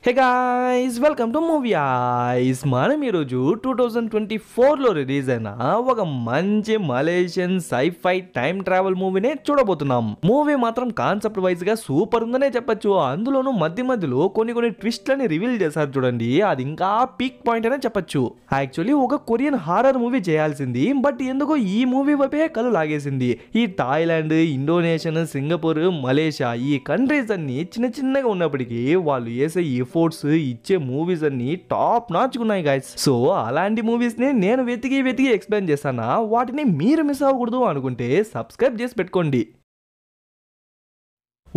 Hey guys welcome to movie ice. మనం ఈరోజు 2024లో release అయిన ఒక మంచి మలేషియన్ సైఫై టైం ట్రావెల్ మూవీనే చూడబోతున్నాం. మూవీ మాత్రం కాన్సెప్ట్ వైజ్ గా సూపర్ ఉందనే చెప్పొచ్చు. అందులోనూ మధ్యలో కొన్ని ట్విస్ట్లని రివీల్ చేశారు చూడండి, అది ఇంకా పీక్ పాయింట్ అనే చెప్పొచ్చు. యాక్చువల్లీ ఒక కొరియన్ హారర్ మూవీ చేయాల్సింది, బట్ ఎందుకో ఈ మూవీ వైపే కళ్ళు లాగేసింది. ఈ థాయిలాండ్, ఇండోనేషియా, సింగపూర్, మలేషియా ఈ కంట్రీస్ అన్ని చిన్నగా ఉన్నప్పటికీ వాళ్ళు వేసే ఎఫోర్ట్స్ ఇచ్చే మూవీస్ అన్ని టాప్ నాచ్ ఉన్నాయి గైస్. సో అలాంటి మూవీస్ ని నేను వెతికి ఎక్స్ప్లెయిన్ చేస్తానా, వాటిని మీరు మిస్ అవ్వకూడదు అనుకుంటే సబ్స్క్రైబ్ చేసి పెట్టుకోండి.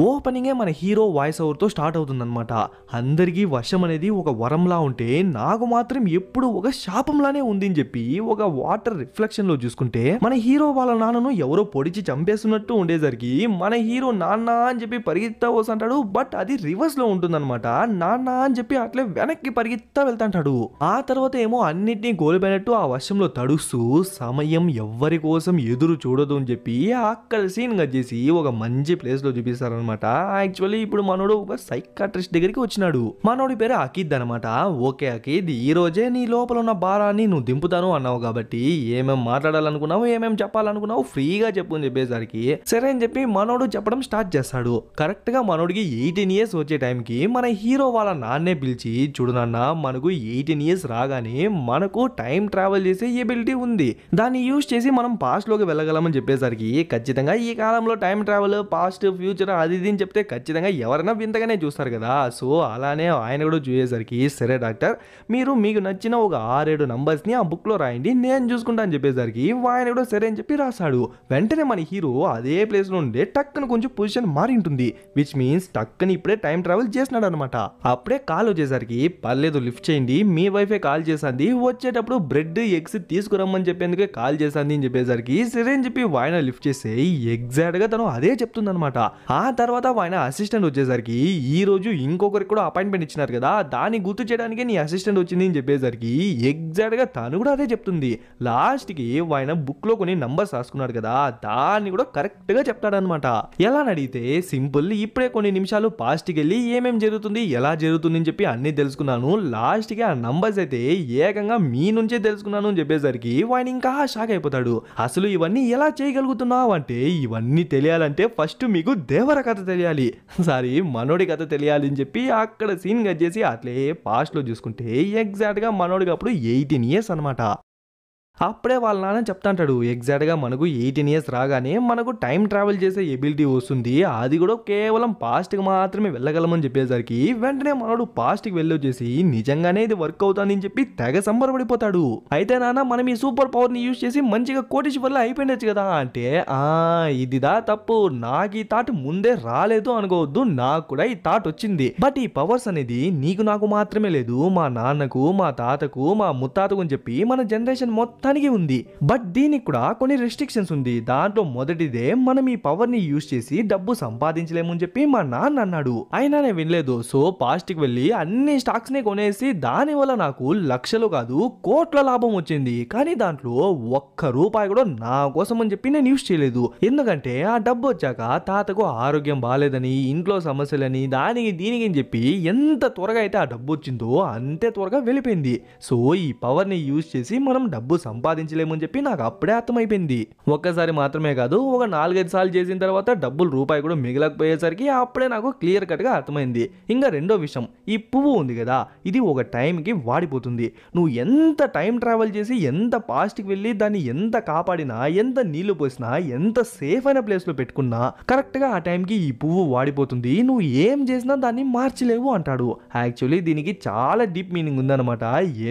ఓపెనింగే మన హీరో వాయిస్ ఓవర్తో స్టార్ట్ అవుతుందన్నమాట. అందరికీ వర్షం అనేది ఒక వరంలా ఉంటే నాకు మాత్రం ఎప్పుడు ఒక శాపంలానే ఉంది అని చెప్పి ఒక వాటర్ రిఫ్లెక్షన్ లో చూసుకుంటే మన హీరో వాళ్ళ నాన్నను ఎవరో పొడిచి చంపేస్తున్నట్టు ఉండేసరికి మన హీరో నాన్న అని చెప్పి పరిగెత్తా వస్తుంటాడు. బట్ అది రివర్స్ లో ఉంటుందన్నమాట. నాన్న అని చెప్పి అట్లే వెనక్కి పరిగెత్తా వెళ్తాంటాడు. ఆ తర్వాత ఏమో అన్నిటినీ కోల్పోయినట్టు ఆ వర్షంలో తడుస్తూ సమయం ఎవ్వరి కోసం ఎదురు చూడదు అని చెప్పి అక్కడ సీన్ చేసి ఒక మంచి ప్లేస్ లో చూపిస్తారు. యాక్చువల్లీ ఇప్పుడు మనోడు ఒక సైకాట్రిస్ట్ దగ్గరికి వచ్చినాడు. మనోడి పేరు అకీద్ అనమాట. ఓకే అకీద్, ఈ రోజే నీ లోపల ఉన్న భారాన్ని నువ్వు దింపుతాను అన్నావు కాబట్టి ఏమేం మాట్లాడాలనుకున్నావు, ఏమేం చెప్పాలనుకున్నావు ఫ్రీగా చెప్పు అని చెప్పేసరికి సరే అని చెప్పి మనోడు చెప్పడం స్టార్ట్ చేస్తాడు. కరెక్ట్ గా మనోడికి 18 years వచ్చే టైంకి మన హీరో వాళ్ళ నాన్నే పిలిచి, చూడు నాన్న, మనకు 18 years రాగానే మనకు టైం ట్రావెల్ చేసే ఎబిలిటీ ఉంది, దాన్ని యూజ్ చేసి మనం పాస్ట్ లోకి వెళ్ళగలమని చెప్పేసరికి ఖచ్చితంగా ఈ కాలంలో టైం ట్రావెల్ పాస్ట్ ఫ్యూచర్ అది ఇది అని చెప్తే ఖచ్చితంగా ఎవరైనా వింతగానే చూస్తారు కదా. సో అలానే ఆయన కూడా చూసేసరికి సరే డాక్టర్, మీరు మీకు నచ్చిన ఒక 6-7 నంబర్స్ని ఆ బుక్లో రాయండి, నేను చూసుకుంటా అని చెప్పేసరికి ఆయన కూడా సరే అని చెప్పి రాశాడు. వెంటనే మన హీరో అదే ప్లేస్లో ఉండే టక్కున కొంచెం పొజిషన్ మారి ఉంటుంది, విచ్ మీన్స్ టక్కుని ఇప్పుడే టైం ట్రావెల్ చేసినాడు అనమాట. అప్పుడే కాల్ వచ్చేసరికి పర్లేదు లిఫ్ట్ చేయండి, మీ వైఫే కాల్ చేసింది, వచ్చేటప్పుడు బ్రెడ్ ఎగ్స్ తీసుకురమ్మని చెప్పేందుకే కాల్ చేసింది అని చెప్పేసరికి సరే అని చెప్పి ఆయన లిఫ్ట్ చేస్తే ఎగ్జాక్ట్ గా తను అదే చెప్తుంది అనమాట. ఆ తర్వాత ఆయన అసిస్టెంట్ వచ్చేసరికి ఈ రోజు ఇంకొకరికి కూడా అపాయింట్మెంట్ ఇచ్చినారు కదా, దాన్ని గుర్తు చేయడానికి నీ అసిస్టెంట్ వచ్చింది అని చెప్పేసరికి ఎగ్జాక్ట్ గా తను కూడా అదే చెప్తుంది. లాస్ట్ కి ఆయన బుక్ లో కొన్ని నంబర్స్ రాసుకున్నాడు కదా, దాన్ని కూడా కరెక్ట్ గా చెప్తాడనమాట. ఎలా అడిగితే సింపుల్, ఇప్పుడే కొన్ని నిమిషాలు పాస్ట్ కి వెళ్ళి ఏమేం జరుగుతుంది ఎలా జరుగుతుంది అని చెప్పి అన్ని తెలుసుకున్నాను, లాస్ట్ కి ఆ నంబర్స్ అయితే ఏకంగా మీ నుంచే తెలుసుకున్నాను అని చెప్పేసరికి ఆయన ఇంకా షాక్ అయిపోతాడు. అసలు ఇవన్నీ ఎలా చేయగలుగుతున్నావు అంటే, ఇవన్నీ తెలియాలంటే ఫస్ట్ మీకు దేవర కథ తెలియాలి, సారీ మనోడి కథ తెలియాలి అని చెప్పి అక్కడ సీన్ కట్ చేసి అట్లే పాస్ట్ లో చూసుకుంటే ఎగ్జాక్ట్ గా మనోడికి అప్పుడు 18 years అనమాట. అప్పుడే వాళ్ళ నాన్న చెప్తాంటాడు, ఎగ్జాక్ట్గా మనకు 18 years రాగానే మనకు టైం ట్రావెల్ చేసే ఎబిలిటీ వస్తుంది, అది కూడా కేవలం పాస్ట్కి మాత్రమే వెళ్ళగలమని చెప్పేసరికి వెంటనే మనోడు పాస్ట్కి వెళ్ళొచ్చేసి నిజంగానే ఇది వర్క్ అవుతుందని చెప్పి తెగ సంబరపడిపోతాడు. అయితే నాన్న, మనం ఈ సూపర్ పవర్ని యూజ్ చేసి మంచిగా కోటీశ్వర్లా అయిపోయినచ్చు కదా అంటే, ఇదిదా తప్పు, నాకు ఈ థాట్ ముందే రాలేదు అనుకోవద్దు, నాకు కూడా ఈ థాట్ వచ్చింది, బట్ ఈ పవర్స్ అనేది నీకు నాకు మాత్రమే లేదు, మా నాన్నకు, మా తాతకు, మా ముత్తాతకు అని చెప్పి మన జనరేషన్ మొత్తం ఉంది. బట్ దీనికి కూడా కొన్ని రెస్ట్రిక్షన్స్ ఉంది. దాంట్లో మొదటిదే, మనం ఈ పవర్ ని యూజ్ చేసి డబ్బు సంపాదించలేము అని చెప్పి మా నాన్న అన్నాడు. అయినా నేను వినలేదు. సో పాస్ట్ కి వెళ్ళి అన్ని స్టాక్స్ ని కొనేసి దాని వల్ల నాకు లక్షలు కాదు కోట్ల లాభం వచ్చింది, కానీ దాంట్లో ఒక్క రూపాయి కూడా నా కోసం అని చెప్పి నేను యూజ్ చేయలేదు. ఎందుకంటే ఆ డబ్బు వచ్చాక తాతకు ఆరోగ్యం బాగాలేదని, ఇంట్లో సమస్యలని, దానికి దీనికి అని చెప్పి ఎంత త్వరగా అయితే ఆ డబ్బు వచ్చిందో అంతే త్వరగా వెళ్ళిపోయింది. సో ఈ పవర్ ని యూజ్ చేసి మనం డబ్బు సంపాదించలేమని చెప్పి నాకు అప్పుడే అర్థమైపోయింది. ఒక్కసారి మాత్రమే కాదు, ఒక 4-5 సార్లు చేసిన తర్వాత డబ్బులు రూపాయి కూడా మిగలకపోయేసరికి అప్పుడే నాకు క్లియర్ కట్ గా అర్థమైంది. ఇంకా రెండో విషయం, ఈ పువ్వు ఉంది కదా, ఇది ఒక టైంకి వాడిపోతుంది. నువ్వు ఎంత టైం ట్రావెల్ చేసి ఎంత పాస్ట్కి వెళ్ళి దాన్ని ఎంత కాపాడినా, ఎంత నీళ్లు పోసినా, ఎంత సేఫ్ అయిన ప్లేస్ లో పెట్టుకున్నా కరెక్ట్ గా ఆ టైంకి ఈ పువ్వు వాడిపోతుంది, నువ్వు ఏం చేసినా దాన్ని మార్చలేవు అంటాడు. యాక్చువల్లీ దీనికి చాలా డీప్ మీనింగ్ ఉందన్నమాట.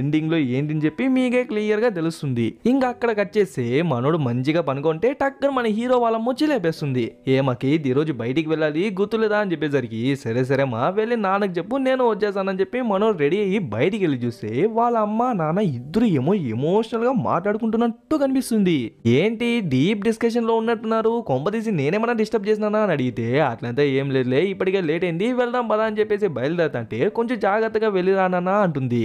ఎండింగ్ లో ఏంటని చెప్పి మీకే క్లియర్ గా తెలుస్తుంది. ఇంకా అక్కడ కట్ చేస్తే మనోడు మంచిగా పనుకుంటే టక్కన మన హీరో వాళ్ళ ముచ్చి లేపేస్తుంది. ఏమకి ఈ రోజు బయటికి వెళ్ళాలి గుర్తులేదా అని చెప్పేసరికి సరే మా వెళ్ళి నాన్నకు చెప్పు, నేను వచ్చేసానని చెప్పి మనోడు రెడీ అయ్యి బయటికి వెళ్ళి చూస్తే వాళ్ళ అమ్మ నాన్న ఇద్దరు ఏమో ఎమోషనల్ గా మాట్లాడుకుంటున్నట్టు కనిపిస్తుంది. ఏంటి డీప్ డిస్కషన్ లో ఉన్నట్టున్నారు, కొంపదీసి నేనేమన్నా డిస్టర్బ్ చేసినానా అని అడిగితే అట్లంతా ఏం లేదులే, ఇప్పటికే లేట్ అయింది, వెళ్దాం పదా అని చెప్పేసి బయలుదేరుతా అంటే కొంచెం జాగ్రత్తగా వెళ్ళిరానా అంటుంది.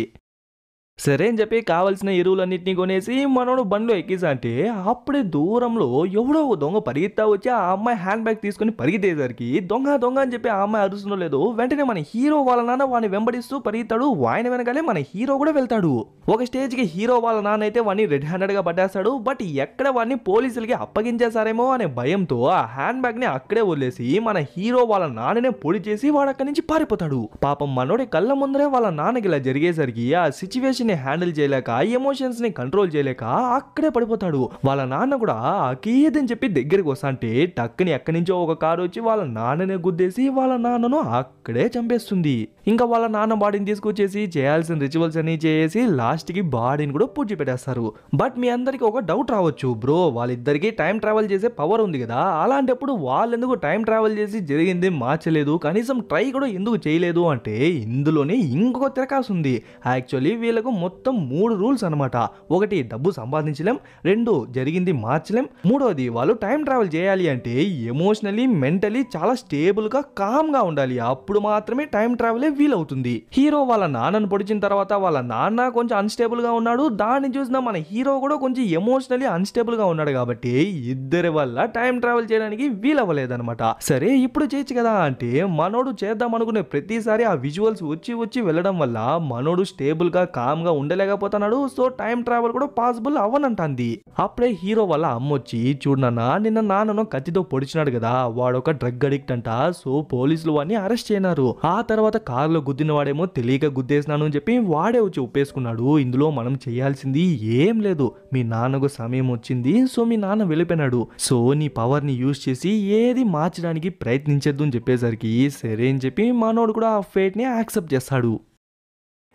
సరే అని చెప్పి కావాల్సిన ఎరువులన్నింటినీ కొనేసి మనోడు బండిలో ఎక్కిసా అంటే అప్పుడే దూరంలో ఎవడో ఒక దొంగ పరిగెత్తా వచ్చి ఆ అమ్మాయి హ్యాండ్ బ్యాగ్ తీసుకుని పరిగెత్తేసరికి దొంగ దొంగ అని చెప్పి ఆ అమ్మాయి అరుస్తుందో లేదో వెంటనే మన హీరో వాళ్ళ నాన్న వాడిని వెంబడిస్తూ పరిగెత్తాడు. ఆయన వెనకాలే మన హీరో కూడా వెళ్తాడు. ఒక స్టేజ్ కి హీరో వాళ్ళ నాన్న అయితే వాడిని రెడ్ హ్యాండెడ్ గా పట్టేస్తాడు. బట్ ఎక్కడ వాడిని పోలీసులకి అప్పగించేశారేమో అనే భయంతో ఆ హ్యాండ్ బ్యాగ్ ని అక్కడే వదిలేసి మన హీరో వాళ్ళ నాన్ననే పొడి చేసి వాడు అక్కడి నుంచి పారిపోతాడు. పాపం మనోడి కళ్ళ ముందరే వాళ్ళ నాన్నకి ఇలా జరిగేసరికి ఆ సిచ్యువేషన్ హ్యాండిల్ చేయలేక ఎమోషన్స్ ని కంట్రోల్ చేయలేక అక్కడే పడిపోతాడు. వాళ్ళ నాన్న కూడా అకీదని చెప్పి దగ్గరికి వస్తా అంటే టక్కుని ఎక్కడి నుంచో ఒక కారు వచ్చి వాళ్ళ నాన్ననే గుద్దేసి వాళ్ళ నాన్నను అక్కడే చంపేస్తుంది. ఇంకా వాళ్ళ నాన్న బాడీని తీసుకొచ్చేసి చేయాల్సిన రిచువల్స్ అన్ని చేసి లాస్ట్ కి బాడీని కూడా పూడ్చి పెట్టేస్తారు. బట్ మీ అందరికి ఒక డౌట్ రావచ్చు, బ్రో వాళ్ళిద్దరికి టైం ట్రావెల్ చేసే పవర్ ఉంది కదా, అలాంటప్పుడు వాళ్ళెందుకు టైం ట్రావెల్ చేసి జరిగింది మార్చలేదు, కనీసం ట్రై కూడా ఎందుకు చేయలేదు అంటే ఇందులోనే ఇంకొక తిరకాసు ఉంది. యాక్చువల్లీ వీళ్ళకు మొత్తం 3 రూల్స్ అనమాట. ఒకటి డబ్బు సంపాదించలేం, 2 జరిగింది మార్చలేం, 3వది వాళ్ళు టైం ట్రావెల్ చేయాలి అంటే ఎమోషనలీ మెంటలీ చాలా స్టేబుల్ గా కామ్ గా ఉండాలి. అప్పుడు మాత్రమే టైం ట్రావెల్ వీలవుతుంది. హీరో వాళ్ళ నాన్నను పొడిచిన తర్వాత వాళ్ళ నాన్న కొంచెం అన్స్టేబుల్ గా ఉన్నాడు. దాన్ని చూసిన మన హీరో కూడా కొంచెం ఎమోషనలీ అన్స్టేబుల్ గా ఉన్నాడు కాబట్టి ఇద్దరి వల్ల టైం ట్రావెల్ చేయడానికి వీలవ్వలేదన్నమాట. సరే ఇప్పుడు చేయొచ్చు కదా అంటే మనోడు చేద్దాం అనుకునే ప్రతిసారి ఆ విజువల్స్ వచ్చి వచ్చి వెళ్ళడం వల్ల మనోడు స్టేబుల్ గా కామ్ గా ఉండలేకపోతున్నాడు. సో టైం ట్రావెల్ కూడా పాసిబుల్ అవ్వనంటుంది. అప్పుడే హీరో వాళ్ళ అమ్మ వచ్చి చూడన్నా నిన్న నాన్నను కత్తితో పొడిచినాడు కదా, వాడొక డ్రగ్ అడిక్ట్ అంట. సో పోలీసులు వాడిని అరెస్ట్ చేయనారు. ఆ తర్వాత కారులో గుద్దిన వాడేమో తెలియక గుద్దేసినాను అని చెప్పి వాడే వచ్చి ఒప్పేసుకున్నాడు. ఇందులో మనం చేయాల్సింది ఏం లేదు, మీ నాన్నకు సమయం వచ్చింది, సో మీ నాన్న వెళ్ళిపోయినాడు, సో నీ పవర్ ని యూజ్ చేసి ఏది మార్చడానికి ప్రయత్నించద్దు అని చెప్పేసరికి సరే అని చెప్పి మనోడు కూడా ఆ ఫేట్ ని యాక్సెప్ట్ చేస్తాడు.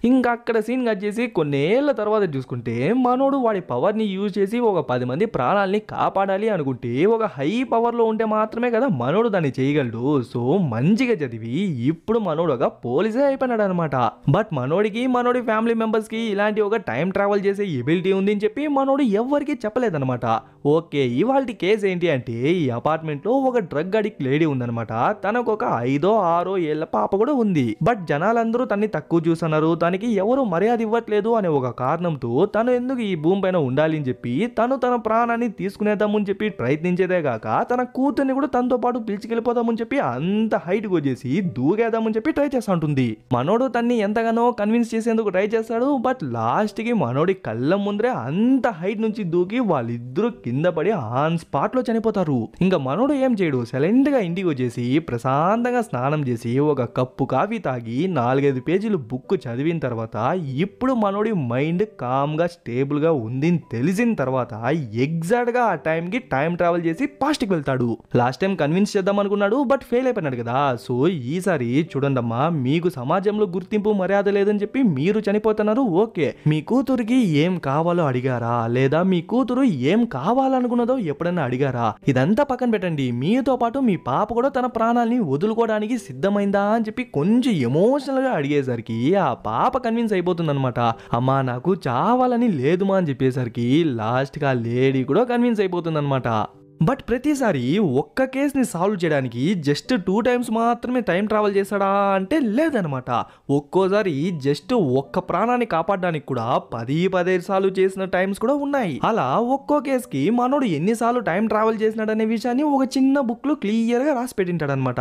ఇంకా అక్కడ సీన్ కట్ చేసి కొన్నేళ్ల తర్వాత చూసుకుంటే మనోడు వాడి పవర్ ని యూజ్ చేసి ఒక 10 మంది ప్రాణాలని కాపాడాలి అనుకుంటే ఒక హై పవర్ లో ఉంటే మాత్రమే కదా మనోడు దాన్ని చేయగలడు. సో మంచిగా చదివి ఇప్పుడు మనోడు ఒక పోలీసే అయిపోయినాడు అనమాట. బట్ మనోడికి మనోడి ఫ్యామిలీ మెంబర్స్ కి ఇలాంటి ఒక టైం ట్రావెల్ చేసే ఎబిలిటీ ఉంది అని చెప్పి మనోడు ఎవరికి చెప్పలేదన్నమాట. ఓకే, ఇవాళ కేసు ఏంటి అంటే ఈ అపార్ట్మెంట్ లో ఒక డ్రగ్ అడిక్ట్ లేడీ ఉందన్నమాట. తనకు ఒక 5-6 ఏళ్ల పాప కూడా ఉంది. బట్ జనాలందరూ తన్ని తక్కువ చూస్తున్నారు, తనకి ఎవరు మర్యాద ఇవ్వట్లేదు అనే ఒక కారణంతో తను ఎందుకు ఈ భూమి పైన ఉండాలి అని చెప్పి తను తన ప్రాణాన్ని తీసుకునేద్దామని చెప్పి ప్రయత్నించేదే కాక తన కూతుర్ని కూడా తనతో పాటు పిలిచికెళ్ళిపోదామని చెప్పి అంత హైట్ వచ్చేసి దూకేద్దామని చెప్పి ట్రై చేస్తూ ఉంటుంది. మనోడు తన్ని ఎంతగానో కన్విన్స్ చేసేందుకు ట్రై చేస్తాడు. బట్ లాస్ట్ కి మనోడి కళ్ళ ముందరే అంత హైట్ నుంచి దూకి వాళ్ళిద్దరూ కింద పడి ఆన్ స్పాట్ లో చనిపోతారు. ఇంకా మనోడు ఏం చేయడు, సైలెంట్ గా ఇంటికి వచ్చేసి ప్రశాంతంగా స్నానం చేసి ఒక కప్పు కాఫీ తాగి 4-5 పేజీలు బుక్ చదివిన తర్వాత ఇప్పుడు మనోడి మైండ్ కామ్ గా స్టేబుల్ గా ఉంది తెలిసిన తర్వాత ఎగ్జాక్ట్ గా ఆ టైం కి టైం ట్రావెల్ చేసి పాస్ట్ కి వెళ్తాడు. లాస్ట్ టైం కన్విన్స్ చేద్దాం అనుకున్నాడు, బట్ ఫెయిల్ అయిపోయినాడు కదా. సో ఈసారి చూడండమ్మా, మీకు సమాజంలో గుర్తింపు మర్యాద లేదని చెప్పి మీరు చనిపోతున్నారు. ఓకే, మీ కూతురికి ఏం కావాలో అడిగారా, లేదా మీ కూతురు ఏం కావాలనుకున్నదో ఎప్పుడైనా అడిగారా? ఇదంతా పక్కన పెట్టండి, మీతో పాటు మీ పాప కూడా తన ప్రాణాలని వదులుకోవడానికి సిద్ధమైందా అని చెప్పి కొంచెం ఎమోషనల్ గా అడిగేసరికి ఆ పాప కన్విన్స్ అయిపోతుంది అనమాట. అమ్మా నాకు చావాలని లేదుమా అని చెప్పేసరికి లాస్ట్ గా లేడీ కూడా కన్విన్స్ అయిపోతుంది అనమాట. బట్ ప్రతిసారి ఒక్క కేసుని సాల్వ్ చేయడానికి జస్ట్ 2 టైమ్స్ మాత్రమే టైం ట్రావెల్ చేశాడా అంటే లేదనమాట. ఒక్కోసారి జస్ట్ ఒక్క ప్రాణాన్ని కాపాడడానికి కూడా 10-15 సార్లు చేసిన టైమ్స్ కూడా ఉన్నాయి. అలా ఒక్కో కేసుకి మనోడు ఎన్నిసార్లు టైం ట్రావెల్ చేసినాడనే విషయాన్ని ఒక చిన్న బుక్ లో క్లియర్ గా రాసి పెట్టింటాడు అనమాట.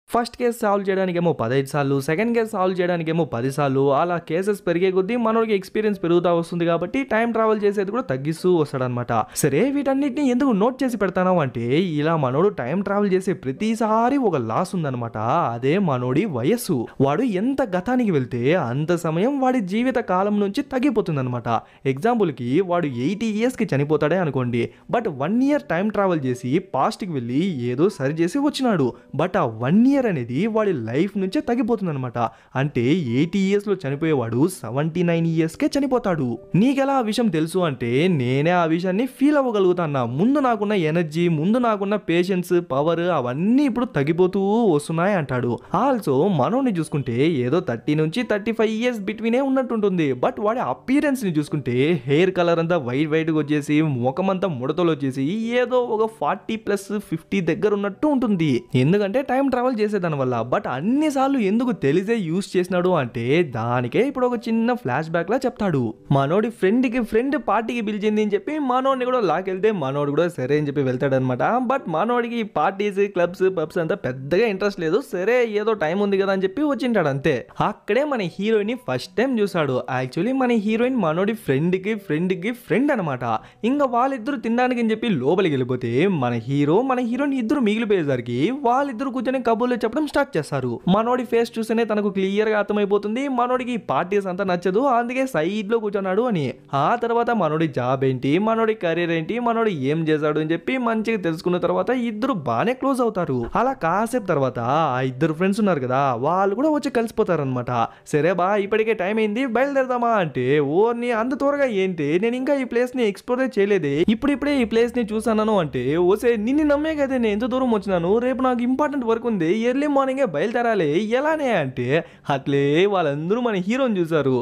ఫస్ట్ కేసు సాల్వ్ చేయడానికేమో 15 సార్లు, సెకండ్ కేసు సాల్వ్ చేయడానికేమో 10 సార్లు. అలా కేసెస్ పెరిగే కొద్దీ మనోడికి ఎక్స్పీరియన్స్ పెరుగుతూ వస్తుంది కాబట్టి టైం ట్రావెల్ చేసేది కూడా తగ్గిస్తూ వస్తాడనమాట. సరే వీటన్నిటిని ఎందుకు నోట్ చేసి పెడతాను అంటే ఇలా మనోడు టైం ట్రావెల్ చేసే ప్రతిసారి ఒక లాస్ ఉందనమాట. అదే మనోడి వయస్సు. వాడు ఎంత గతానికి వెళ్తే అంత సమయం వాడి జీవిత కాలం నుంచి తగ్గిపోతుంది అనమాట. ఎగ్జాంపుల్ కి వాడు 80 years కి చనిపోతాడే అనుకోండి, బట్ 1 year టైం ట్రావెల్ చేసి పాస్ట్ కి వెళ్ళి ఏదో సరి చేసి వచ్చినాడు. బట్ ఆ 1 year అనేది వాడి లైఫ్ నుంచే తగ్గిపోతుంది అనమాట. అంటే 80 years లో చనిపోయేవాడు 79 years కే చనిపోతాడు. నీకెలా ఆ విషయం తెలుసు అంటే నేనే ఆ విషయాన్ని ఫీల్ అవ్వగలుగుతాను. ముందు నాకున్న ఎనర్జీ, ముందు నాకున్న పేషెన్స్, పవర్ అవన్నీ ఇప్పుడు తగ్గిపోతూ వస్తున్నాయి అంటాడు. ఆల్సో మనోని చూసుకుంటే ఏదో 30 నుంచి 35 years బిట్వీనే ఉన్నట్టుంటుంది. బట్ వాడి అపీరెన్స్ ని చూసుకుంటే హెయిర్ కలర్ అంతా వైట్ గా వచ్చేసి ముఖమంతా ముడతలు వచ్చేసి ఏదో ఒక 40+50 దగ్గర ఉన్నట్టు ఉంటుంది. ఎందుకంటే టైం ట్రావెల్ చేసేదాని వల్ల. బట్ అన్నిసార్లు ఎందుకు తెలిసే యూస్ చేసినాడు అంటే దానికే ఇప్పుడు ఒక చిన్న ఫ్లాష్ బ్యాక్ లా చెప్తాడు. మనోడి ఫ్రెండ్ పార్టీకి పిలిచింది అని చెప్పి మనోడిని కూడా లాకెళ్తే మనోడు కూడా సరే అని చెప్పి వెళ్తాడనమాట. బట్ మనోడికి పార్టీస్ క్లబ్స్ పబ్స్ అంతా పెద్దగా ఇంట్రెస్ట్ లేదు. సరే ఏదో టైం ఉంది కదా అని చెప్పి వచ్చింటాడు అంతే. అక్కడే మన హీరోయిన్ ని ఫస్ట్ టైం చూసాడు. యాక్చువల్లీ మన హీరోయిన్ మనోడి ఫ్రెండ్ కి ఫ్రెండ్ అనమాట. ఇంకా వాళ్ళిద్దరు తినడానికి అని చెప్పి లోపలికి వెళ్ళిపోతే మన హీరోయిన్ ఇద్దరు మిగిలిపోయేసరికి వాళ్ళిద్దరు కూర్చొని కబుర్లు చెప్పడం స్టార్ట్ చేస్తారు. మనోడి ఫేస్ చూస్తేనే తనకు క్లియర్ గా అర్థమైపోతుంది మనోడికి పార్టీస్ అంతా నచ్చదు, అందుకే సైడ్ లో కూర్చున్నాడు అని. ఆ తర్వాత మనోడి జాబ్ ఏంటి, మనోడి కెరీర్ ఏంటి, మనోడి ఏం చేశాడు అని చెప్పి మంచిగా తెలుసుకున్న తర్వాత ఇద్దరు బాగానే క్లోజ్ అవుతారు. అలా కాసేపు తర్వాత ఆ ఇద్దరు ఫ్రెండ్స్ ఉన్నారు కదా వాళ్ళు కూడా వచ్చి కలిసిపోతారు అనమాట. సరే బా ఇప్పటికే టైం అయింది బయలుదేరదామా అంటే ఓర్ని అంత త్వరగా ఏంటి, నేను ఇంకా ఈ ప్లేస్ ని ఎక్స్ప్లోర్ చేయలేదే, ఇప్పుడే ఈ ప్లేస్ ని చూసాను అంటే ఓసే నిన్ను నమ్మే కదా నేను ఎంత దూరం వచ్చినాను, రేపు నాకు ఇంపార్టెంట్ వర్క్ ఉంది ఎర్లీ మార్నింగే బయలుదేరాలి ఎలానే అంటే అట్లే వాళ్ళందరూ మన హీరోని చూసారు.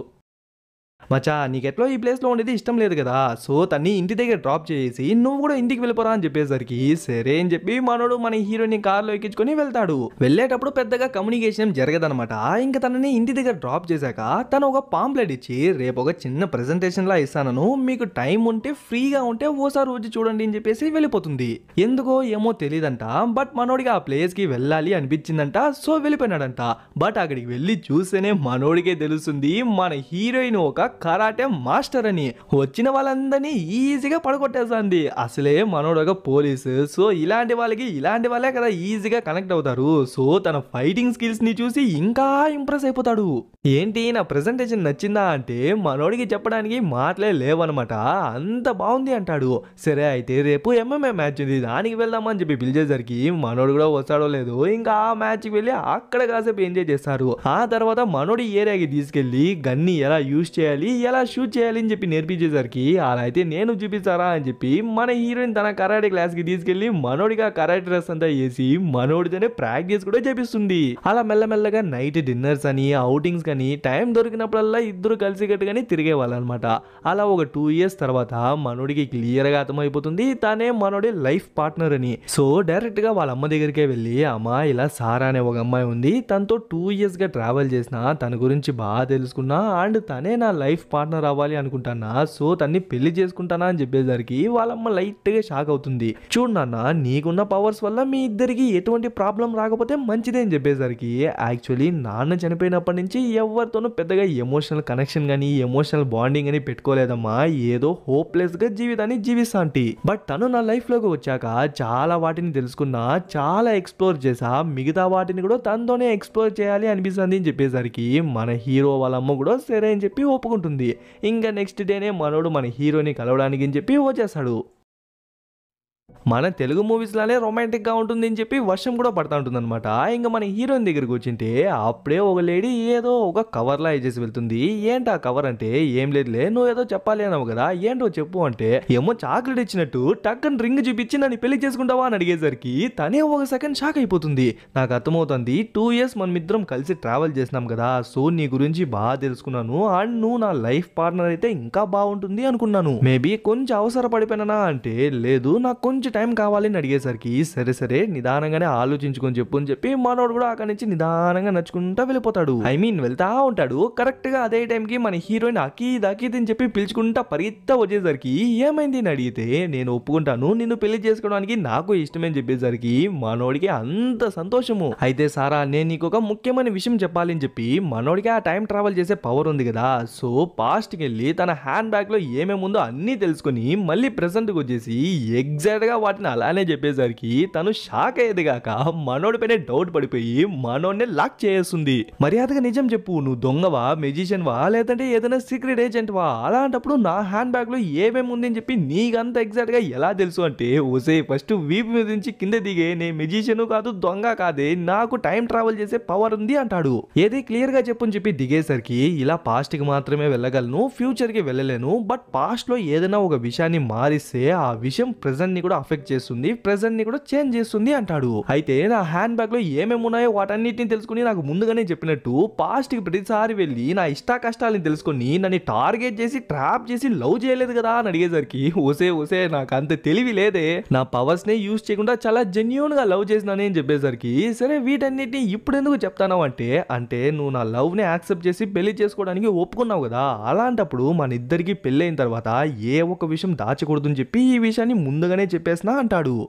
మచా నీకెట్లో ఈ ప్లేస్లో ఉండేది ఇష్టం లేదు కదా, సో తన్ని ఇంటి దగ్గర డ్రాప్ చేసి నువ్వు కూడా ఇంటికి వెళ్ళిపోరా అని చెప్పేసరికి సరే అని చెప్పి మనోడు మన హీరోని కార్లో ఎక్కించుకొని వెళ్తాడు. వెళ్ళేటప్పుడు పెద్దగా కమ్యూనికేషన్ జరగదనమాట. ఇంకా తనని ఇంటి దగ్గర డ్రాప్ చేశాక తను ఒక పాంప్లెట్ ఇచ్చి రేపు ఒక చిన్న ప్రెజెంటేషన్ లా ఇస్తాను, మీకు టైం ఉంటే ఫ్రీగా ఉంటే ఓసారి వచ్చి చూడండి అని చెప్పేసి వెళ్ళిపోతుంది. ఎందుకో ఏమో తెలియదంట, బట్ మనోడికి ఆ ప్లేస్ కి వెళ్ళాలి అనిపించిందంట, సో వెళ్ళిపోయినాడంట. బట్ అక్కడికి వెళ్ళి చూస్తేనే మనోడికే తెలుస్తుంది మన హీరోయిన్ ఒక కరాటే మాస్టర్ అని. వచ్చిన వాళ్ళందరినీ ఈజీగా పడగొట్టేస్తుంది. అసలే మనోడు ఒక పోలీసు, సో ఇలాంటి వాళ్ళే కదా ఈజీగా కనెక్ట్ అవుతారు. సో తన ఫైటింగ్ స్కిల్స్ ని చూసి ఇంకా ఇంప్రెస్ అయిపోతాడు. ఏంటి నా ప్రెజెంటేషన్ నచ్చిందా అంటే మనోడికి చెప్పడానికి మాటలే లేవనమాట, అంత బాగుంది అంటాడు. సరే అయితే రేపు ఎంఎంఏ మ్యాచ్ ఉంది దానికి వెళ్దామని చెప్పి పిలిచేసరికి మనోడు కూడా వస్తాడో లేదు, ఇంకా ఆ మ్యాచ్ కి వెళ్ళి అక్కడ కాసేపు ఎంజాయ్ చేస్తారు. ఆ తర్వాత మనోడి ఏరియాకి తీసుకెళ్లి గన్ని ఎలా యూజ్ చేయాలి ఎలా షూట్ చేయాలి అని చెప్పి నేర్పించేసరికి అలా అయితే నేను చూపిస్తారా అని చెప్పి మన హీరోయిన్ తన కరాటే క్లాస్ కి తీసుకెళ్లి మనోడిగా కరాటే డ్రెస్ అంతా వేసి మనోడితోనే ప్రాక్టీస్ కూడా చేపిస్తుంది. అలా మెల్లమెల్లగా నైట్ డిన్నర్స్ అని అవుటింగ్స్ కానీ టైం దొరికినప్పుడల్లా ఇద్దరు కలిసి కట్టుగానే తిరిగే వాళ్ళనమాట. అలా ఒక 2 years తర్వాత మనోడికి క్లియర్ గా అర్థమైపోతుంది తనే మనోడి లైఫ్ పార్ట్నర్ అని. సో డైరెక్ట్ గా వాళ్ళ అమ్మ దగ్గరికే వెళ్ళి అమ్మ ఇలా సారా అనే ఒక అమ్మాయి ఉంది, తనతో 2 years గా ట్రావెల్ చేసిన, తన గురించి బాగా తెలుసుకున్నా అండ్ తనే నా లైఫ్ పార్ట్నర్ అవ్వాలి అనుకుంటానా, సో తన్ని పెళ్లి చేసుకుంటానా అని చెప్పేసరికి వాళ్ళమ్మ లైట్ గా షాక్ అవుతుంది. చూడు నాన్న నీకున్న పవర్స్ వల్ల మీ ఇద్దరికి ఎటువంటి ప్రాబ్లం రాకపోతే మంచిదే అని చెప్పేసరికి యాక్చువల్లీ నాన్న చనిపోయినప్పటి నుంచి ఎవరితోనూ పెద్దగా ఎమోషనల్ కనెక్షన్ గానీ ఎమోషనల్ బాండింగ్ అని పెట్టుకోలేదమ్మా, ఏదో హోప్లెస్ గా జీవితాన్ని జీవిస్తాంటి. బట్ తను నా లైఫ్ లోకి వచ్చాక చాలా వాటిని తెలుసుకున్నా, చాలా ఎక్స్ప్లోర్ చేసా, మిగతా వాటిని కూడా తనతోనే ఎక్స్ప్లోర్ చేయాలి అనిపిస్తుంది అని చెప్పేసరికి మన హీరో వాళ్ళ అమ్మ కూడా సరే అని చెప్పి ఒప్పుకుంటుంది. ఇంకా నెక్స్ట్ డేనే మనోడు మన హీరోని కలవడానికి అని చెప్పి వచ్చేస్తాడు. మన తెలుగు మూవీస్ లానే రొమాంటిక్ గా ఉంటుంది అని చెప్పి వర్షం కూడా పడతా ఉంటుంది అనమాట. ఇంకా మన హీరోయిన్ దగ్గరికి వచ్చింటే అప్పుడే ఒక లేడీ ఏదో ఒక కవర్ లా వేసేసి వెళ్తుంది. ఏంటి ఆ కవర్ అంటే ఏం లేదులే నువ్వు ఏదో చెప్పాలి అన్నావు కదా ఏంటో చెప్పు అంటే ఏమో చాక్లెట్ ఇచ్చినట్టు టక్కన్ రింగ్ చూపించి నన్ను పెళ్లి చేసుకుంటావా అని అడిగేసరికి తనే ఒక సెకండ్ షాక్ అయిపోతుంది. నాకు అర్థమవుతుంది 2 years మనమిద్దరం కలిసి ట్రావెల్ చేసినాం కదా, సో నీ గురించి బాగా తెలుసుకున్నాను అండ్ నువ్వు నా లైఫ్ పార్ట్నర్ అయితే ఇంకా బాగుంటుంది అనుకున్నాను, మేబీ కొంచెం అవసరపడిపోయినా అంటే లేదు నాకు కొంచెం టైం కావాలని అడిగేసరికి సరే నిదానంగానే ఆలోచించుకొని చెప్పు అని చెప్పి మనోడు కూడా అక్కడి నుంచి నిదానంగా నడుచుకుంటా వెళ్ళిపోతాడు. ఐ మీన్ వెళ్తా ఉంటాడు. కరెక్ట్ గా అదే టైంకి మన హీరోయిన్ అకీద్ అని చెప్పి పిలుచుకుంటా పరిగెత్తా వచ్చేసరికి ఏమైంది అని అడిగితే నేను ఒప్పుకుంటాను నిన్ను పెళ్లి చేసుకోవడానికి నాకు ఇష్టమని చెప్పేసరికి మనోడికి అంత సంతోషము. అయితే సారా నేను నీకు ఒక ముఖ్యమైన విషయం చెప్పాలి అని చెప్పి మనోడికి ఆ టైం ట్రావెల్ చేసే పవర్ ఉంది కదా, సో పాస్ట్ కి వెళ్ళి తన హ్యాండ్ బ్యాగ్ లో ఏమేమి ఉందో అన్ని తెలుసుకొని మళ్ళీ ప్రెసెంట్ కి వచ్చేసి ఎగ్జాక్ట్ గా వాటిని అలానే చెప్పేసరికి తను షాక్ అయ్యేది కాక మనోడి పైన డౌట్ పడిపోయి మనోడిని లాక్ చేస్తుంది. మర్యాదగా నిజం చెప్పు, నువ్వు దొంగవా, మెజిషియన్ వా, లేదంటే ఏదైనా సీక్రెట్ ఏజెంట్ వా, అలాంటప్పుడు నా హ్యాండ్ బ్యాగ్ లో ఏమేమి ఉంది అని చెప్పి నీకంత ఎగ్జాక్ట్ గా ఎలా తెలుసు అంటే ఓసే ఫస్ట్ వీపు మీద నుంచి కింద దిగే నేను మెజిషియన్ కాదు దొంగ కాదే, నాకు టైం ట్రావెల్ చేసే పవర్ ఉంది అంటాడు. ఏది క్లియర్ గా చెప్పు అని చెప్పి దిగేసరికి ఇలా పాస్ట్ కి మాత్రమే వెళ్ళగలను, ఫ్యూచర్ కి వెళ్ళలేను, బట్ పాస్ట్ లో ఏదైనా ఒక విషయాన్ని మారిస్తే ఆ విషయం ప్రెసెంట్ ని కూడా అఫెక్ట్ చేస్తుంది, ప్రెజెంట్ ని కూడా చేంజ్ చేస్తుంది అంటాడు. అయితే నా హ్యాండ్ బ్యాగ్ లో ఏమేమి ఉన్నాయో వాటన్నిటిని తెలుసుకుని నాకు ముందుగానే చెప్పినట్టు పాస్ట్ కి ప్రతిసారి వెళ్ళి నా ఇష్ట కష్టాలను తెలుసుకుని నన్ను టార్గెట్ చేసి ట్రాప్ చేసి లవ్ చేయలేదు కదా అని అడిగేసరికి ఓసే నాకు అంత తెలివి లేదే, నా పవర్స్ నే యూజ్ చేయకుండా చాలా జెన్యూన్ గా లవ్ చేసినానే అని చెప్పేసరికి సరే వీటన్నిటిని ఇప్పుడు ఎందుకు చెప్తాను అంటే నువ్వు నా లవ్ ని యాక్సెప్ట్ చేసి పెళ్లి చేసుకోవడానికి ఒప్పుకున్నావు కదా, అలాంటప్పుడు మన ఇద్దరికి పెళ్లి అయిన తర్వాత ఏ ఒక్క విషయం దాచకూడదని చెప్పి ఈ విషయాన్ని ముందుగానే చెప్పేసినా అంటాడు.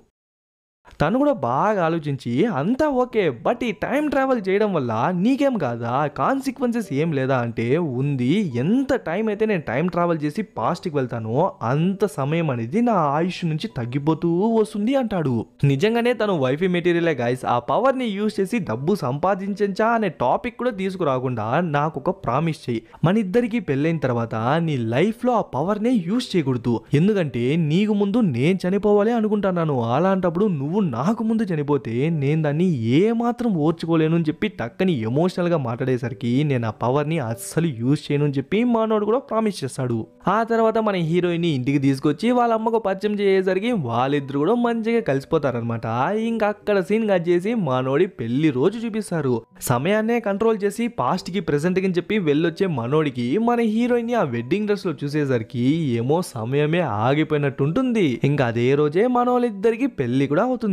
తను కూడా బాగా ఆలోచించి అంతా ఓకే, బట్ ఈ టైం ట్రావెల్ చేయడం వల్ల నీకేం కాదా, కాన్సిక్వెన్సెస్ ఏం లేదా అంటే ఉంది. ఎంత టైం అయితే నేను టైం ట్రావెల్ చేసి పాస్ట్కి వెళ్తానో అంత సమయం అనేది నా ఆయుష్ నుంచి తగ్గిపోతూ వస్తుంది అంటాడు. నిజంగానే తను వైఫై మెటీరియలే గైస్. ఆ పవర్ ని యూజ్ చేసి డబ్బు సంపాదించా అనే టాపిక్ కూడా తీసుకురాకుండా నాకు ఒక ప్రామిస్ చెయ్యి, మన ఇద్దరికి పెళ్ళైన తర్వాత నీ లైఫ్ లో ఆ పవర్ నే యూజ్ చేయకూడదు, ఎందుకంటే నీకు ముందు నేను చనిపోవాలి అనుకుంటున్నాను, అలాంటప్పుడు నువ్వు నాకు ముందు చనిపోతే నేను దాన్ని ఏ మాత్రం ఓర్చుకోలేను అని చెప్పి టక్కని ఎమోషనల్ గా మాట్లాడేసరికి నేను ఆ పవర్ ని అస్సలు యూజ్ చేయను అని చెప్పి మనోడు కూడా ప్రామిస్ చేస్తాడు. ఆ తర్వాత మన హీరోయిన్ ఇంటికి తీసుకొచ్చి వాళ్ళ అమ్మకు పరిచయం చేసేసరికి వాళ్ళిద్దరు కూడా మంచిగా కలిసిపోతారనమాట. ఇంకా అక్కడ సీన్ కట్ చేసి మనోడి పెళ్లి రోజు చూపిస్తారు. సమయాన్నే కంట్రోల్ చేసి పాస్ట్ కి ప్రెసెంట్ కి చెప్పి వెళ్ళొచ్చే మనోడికి మన హీరోయిన్ ఆ వెడ్డింగ్ డ్రెస్ లో చూసేసరికి ఏమో సమయమే ఆగిపోయినట్టుంటుంది. ఇంకా అదే రోజే మనోళ్ళిద్దరికి పెళ్లి కూడా అవుతుంది.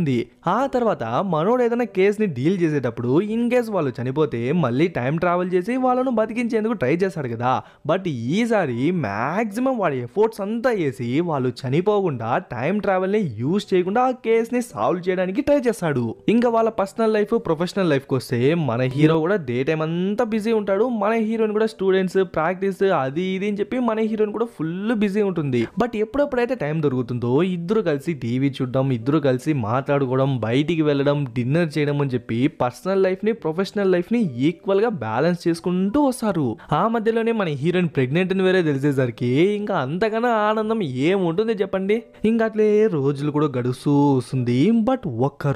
ఆ తర్వాత మనోడు ఏదైనా కేసుని డీల్ చేసేటప్పుడు ఇన్ కేస్ వాళ్ళు చనిపోతే మళ్ళీ టైం ట్రావెల్ చేసి వాళ్ళను బతికించేందుకు ట్రై చేస్తాడు కదా, బట్ ఈసారి మాక్సిమం వాడి ఎఫర్ట్స్ అంతా వేసి వాళ్ళు చనిపోకుండా టైం ట్రావెల్ ని యూజ్ చేయకుండా ఆ కేసుని సాల్వ్ చేయడానికి ట్రై చేస్తాడు. ఇంకా వాళ్ళ పర్సనల్ లైఫ్ ప్రొఫెషనల్ లైఫ్ కి వస్తే మన హీరో కూడా డే టైం అంతా బిజీ ఉంటాడు, మన హీరోయిన్ కూడా స్టూడెంట్స్ ప్రాక్టీస్ అది ఇది అని చెప్పి మన హీరోయిన్ కూడా ఫుల్ బిజీ ఉంటుంది. బట్ ఎప్పుడెప్పుడైతే టైం దొరుకుతుందో ఇద్దరు కలిసి టీవీ చూడడం, ఇద్దరు కలిసి మాట్లాడుకోవడం, బయటికి వెళ్ళడం, డిన్నర్ చేయడం అని చెప్పి పర్సనల్ లైఫ్ ని ప్రొఫెషనల్ లైఫ్ ని ఈక్వల్ గా బ్యాలెన్స్ చేసుకుంటూ వస్తారు. ఆ మధ్యలోనే మన హీరోయిన్ ప్రెగ్నెంట్ అని వేరే తెలిసేసరికి ఇంకా అంతకన్నా ఆనందం ఏముంటుంది చెప్పండి. ఇంకా అట్లే రోజులు కూడా గడుస్తూ వస్తుంది. బట్ ఒక్క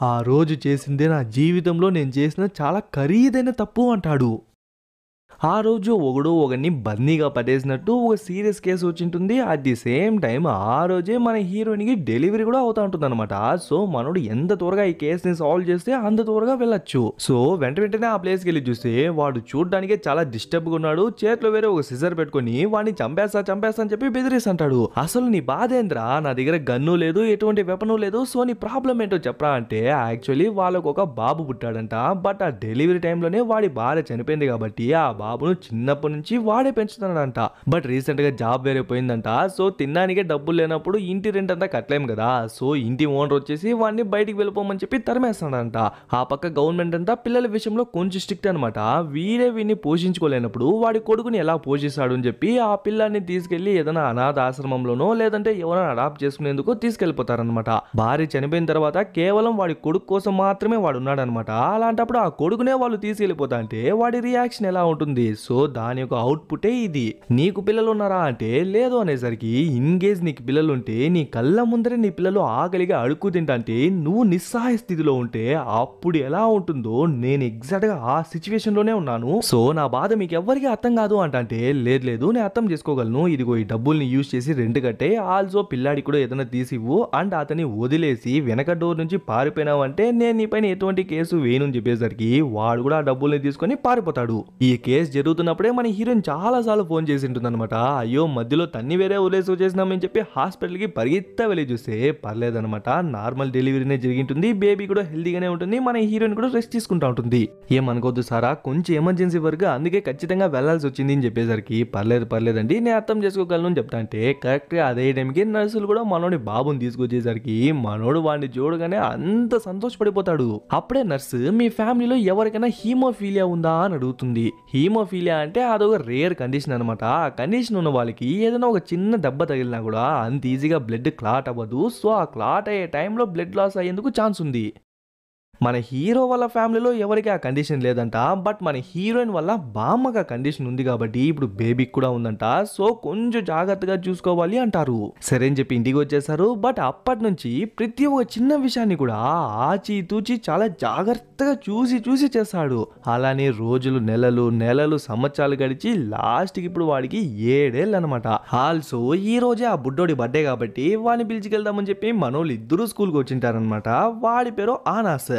ఆ రోజు చేసిందే నా జీవితంలో నేను చేసిన చాలా ఖరీదైన తప్పు అంటాడు. ఆ రోజు ఒకడిని బందీగా పట్టేసినట్టు ఒక సీరియస్ కేసు వచ్చింటుంది. అట్ ది సేమ్ టైం ఆ రోజే మన హీరోయిన్ కి డెలివరీ కూడా అవుతా ఉంటుంది అనమాట. సో మనోడు ఎంత త్వరగా ఈ కేసుని సాల్వ్ చేస్తే అంత త్వరగా వెళ్ళొచ్చు. సో వెంటనే ఆ ప్లేస్కి వెళ్ళి చూస్తే వాడు చూడడానికే చాలా డిస్టర్బ్ గా ఉన్నాడు. చేతిలో వేరే ఒక సిజర్ పెట్టుకుని వాడిని చంపేస్తా అని చెప్పి బెదిరిస్తుంటాడు. అసలు నీ బాధ ఏంద్రా, నా దగ్గర గన్ను లేదు, ఎటువంటి వెపను లేదు, సో నీ ప్రాబ్లం ఏంటో చెప్పరా అంటే యాక్చువల్లీ వాళ్ళకు ఒక బాబు పుట్టాడంట. బట్ ఆ డెలివరీ టైంలోనే వాడి భార్య చనిపోయింది కాబట్టి ఆ బాబును చిన్నప్పటి నుంచి వాడే పెంచుతున్నాడంట. బట్ రీసెంట్ గా జాబ్ వేరే పోయిందంట. సో తినడానికే డబ్బులు లేనప్పుడు ఇంటి రెంట్ అంతా కట్టలేం కదా, సో ఇంటి ఓనర్ వచ్చేసి వాడిని బయటికి వెళ్ళిపోమని చెప్పి తరిమేస్తాడంట. ఆ పక్క గవర్నమెంట్ అంతా పిల్లల విషయంలో కొంచెం స్ట్రిక్ట్ అనమాట. వీడిని పోషించుకోలేనప్పుడు వాడి కొడుకుని ఎలా పోషిస్తాడు అని చెప్పి ఆ పిల్లాన్ని తీసుకెళ్లి ఏదైనా అనాథ ఆశ్రమంలోనో లేదంటే ఎవరైనా అడాప్ట్ చేసుకునేందుకు తీసుకెళ్లిపోతారనమాట. భార్య చనిపోయిన తర్వాత కేవలం వాడి కొడుకు కోసం మాత్రమే వాడు ఉన్నాడనమాట. అలాంటప్పుడు ఆ కొడుకునే వాళ్ళు తీసుకెళ్లిపోతా అంటే వాడి రియాక్షన్ ఎలా ఉంటుంది? సో దాని యొక్క అవుట్పుటే ఇది. నీకు పిల్లలు ఉన్నారా అంటే లేదు అనేసరికి ఇన్ కేస్ నీకు పిల్లలు ఉంటే నీ కళ్ళ ముందరే నీ పిల్లలు ఆకలిగా అడుక్కు తింటే నువ్వు నిస్సహాయ స్థితిలో ఉంటే అప్పుడు ఎలా ఉంటుందో నేను ఎగ్జాక్ట్ గా ఆ సిచ్యువేషన్ లోనే ఉన్నాను. సో నా బాధ మీకు ఎవరికి అర్థం కాదు అంటే లేదు నేను అర్థం చేసుకోగలను, ఇదిగో ఈ డబ్బుల్ని యూజ్ చేసి రెంట్ కట్టే, ఆల్సో పిల్లాడికి కూడా ఏదైనా తీసివ్వు అండ్ అతన్ని వదిలేసి వెనక డోర్ నుంచి పారిపోయినావు అంటే నేను నీ పైన ఎటువంటి కేసు వేయను అని చెప్పేసరికి వాడు కూడా ఆ డబ్బుల్ని తీసుకొని పారిపోతాడు. ఈ కేసు జరుగుతున్నప్పుడే మన హీరోయిన్ చాలా సార్లు ఫోన్ చేసి ఉంటుంది అనమాట. అయ్యో మధ్యలో తన్ని వేరే వదిలేసి వచ్చేసినామని చెప్పి హాస్పిటల్కి పరిగెత్తా వెళ్ళి చూస్తే పర్లేదనమాట, నార్మల్ డెలివరీనే జరిగింటుంది, బేబీ కూడా హెల్తీగానే ఉంటుంది, మన హీరోయిన్ కూడా రెస్ట్ తీసుకుంటా ఉంటుంది. ఏమనుకోద్దు సారా, కొంచెం ఎమర్జెన్సీ వర్క్ అందుకే ఖచ్చితంగా వెళ్లాల్సి వచ్చింది అని చెప్పేసరికి పర్లేదండి నేను అర్థం చేసుకోగలను అని చెప్తా అంటే కరెక్ట్ గా అదే టైంకి నర్సులు కూడా మనోడి బాబుని తీసుకొచ్చేసరికి మనోడు వాడిని చూడగానే అంత సంతోషపడిపోతాడు. అప్పుడే నర్సు మీ ఫ్యామిలీలో ఎవరికైనా హీమోఫీలియా ఉందా అని అడుగుతుంది. హీమోఫీలియా అంటే అదొక రేర్ కండిషన్ అనమాట. ఆ కండిషన్ ఉన్న వాళ్ళకి ఏదైనా ఒక చిన్న దెబ్బ తగిలినా కూడా అంత ఈజీగా బ్లడ్ క్లాట్ అవ్వదు. సో ఆ క్లాట్ అయ్యే టైంలో బ్లడ్ లాస్ అయ్యేందుకు ఛాన్స్ ఉంది. మన హీరో వాళ్ళ ఫ్యామిలీలో ఎవరికి ఆ కండిషన్ లేదంట, బట్ మన హీరోయిన్ వల్ల బామ్మగా కండిషన్ ఉంది కాబట్టి ఇప్పుడు బేబీకి కూడా ఉందంట. సో కొంచెం జాగ్రత్తగా చూసుకోవాలి అంటారు. సరే అని చెప్పి ఇంటికి వచ్చేసారు. బట్ అప్పటి నుంచి ప్రతి ఒక్క చిన్న విషయాన్ని కూడా ఆచి తూచి చాలా జాగ్రత్తగా చూసి చూసి చేస్తాడు. అలానే రోజులు నెలలు సంవత్సరాలు గడిచి లాస్ట్కి ఇప్పుడు వాడికి 7 ఏళ్ళు అనమాట. ఆల్సో ఈ రోజే ఆ బుడ్డోడి బర్త్డే కాబట్టి వాడిని పిలిచికెళ్దామని చెప్పి మనోళ్ళు ఇద్దరు స్కూల్కి వచ్చింటారనమాట. వాడి పేరు ఆనాస్.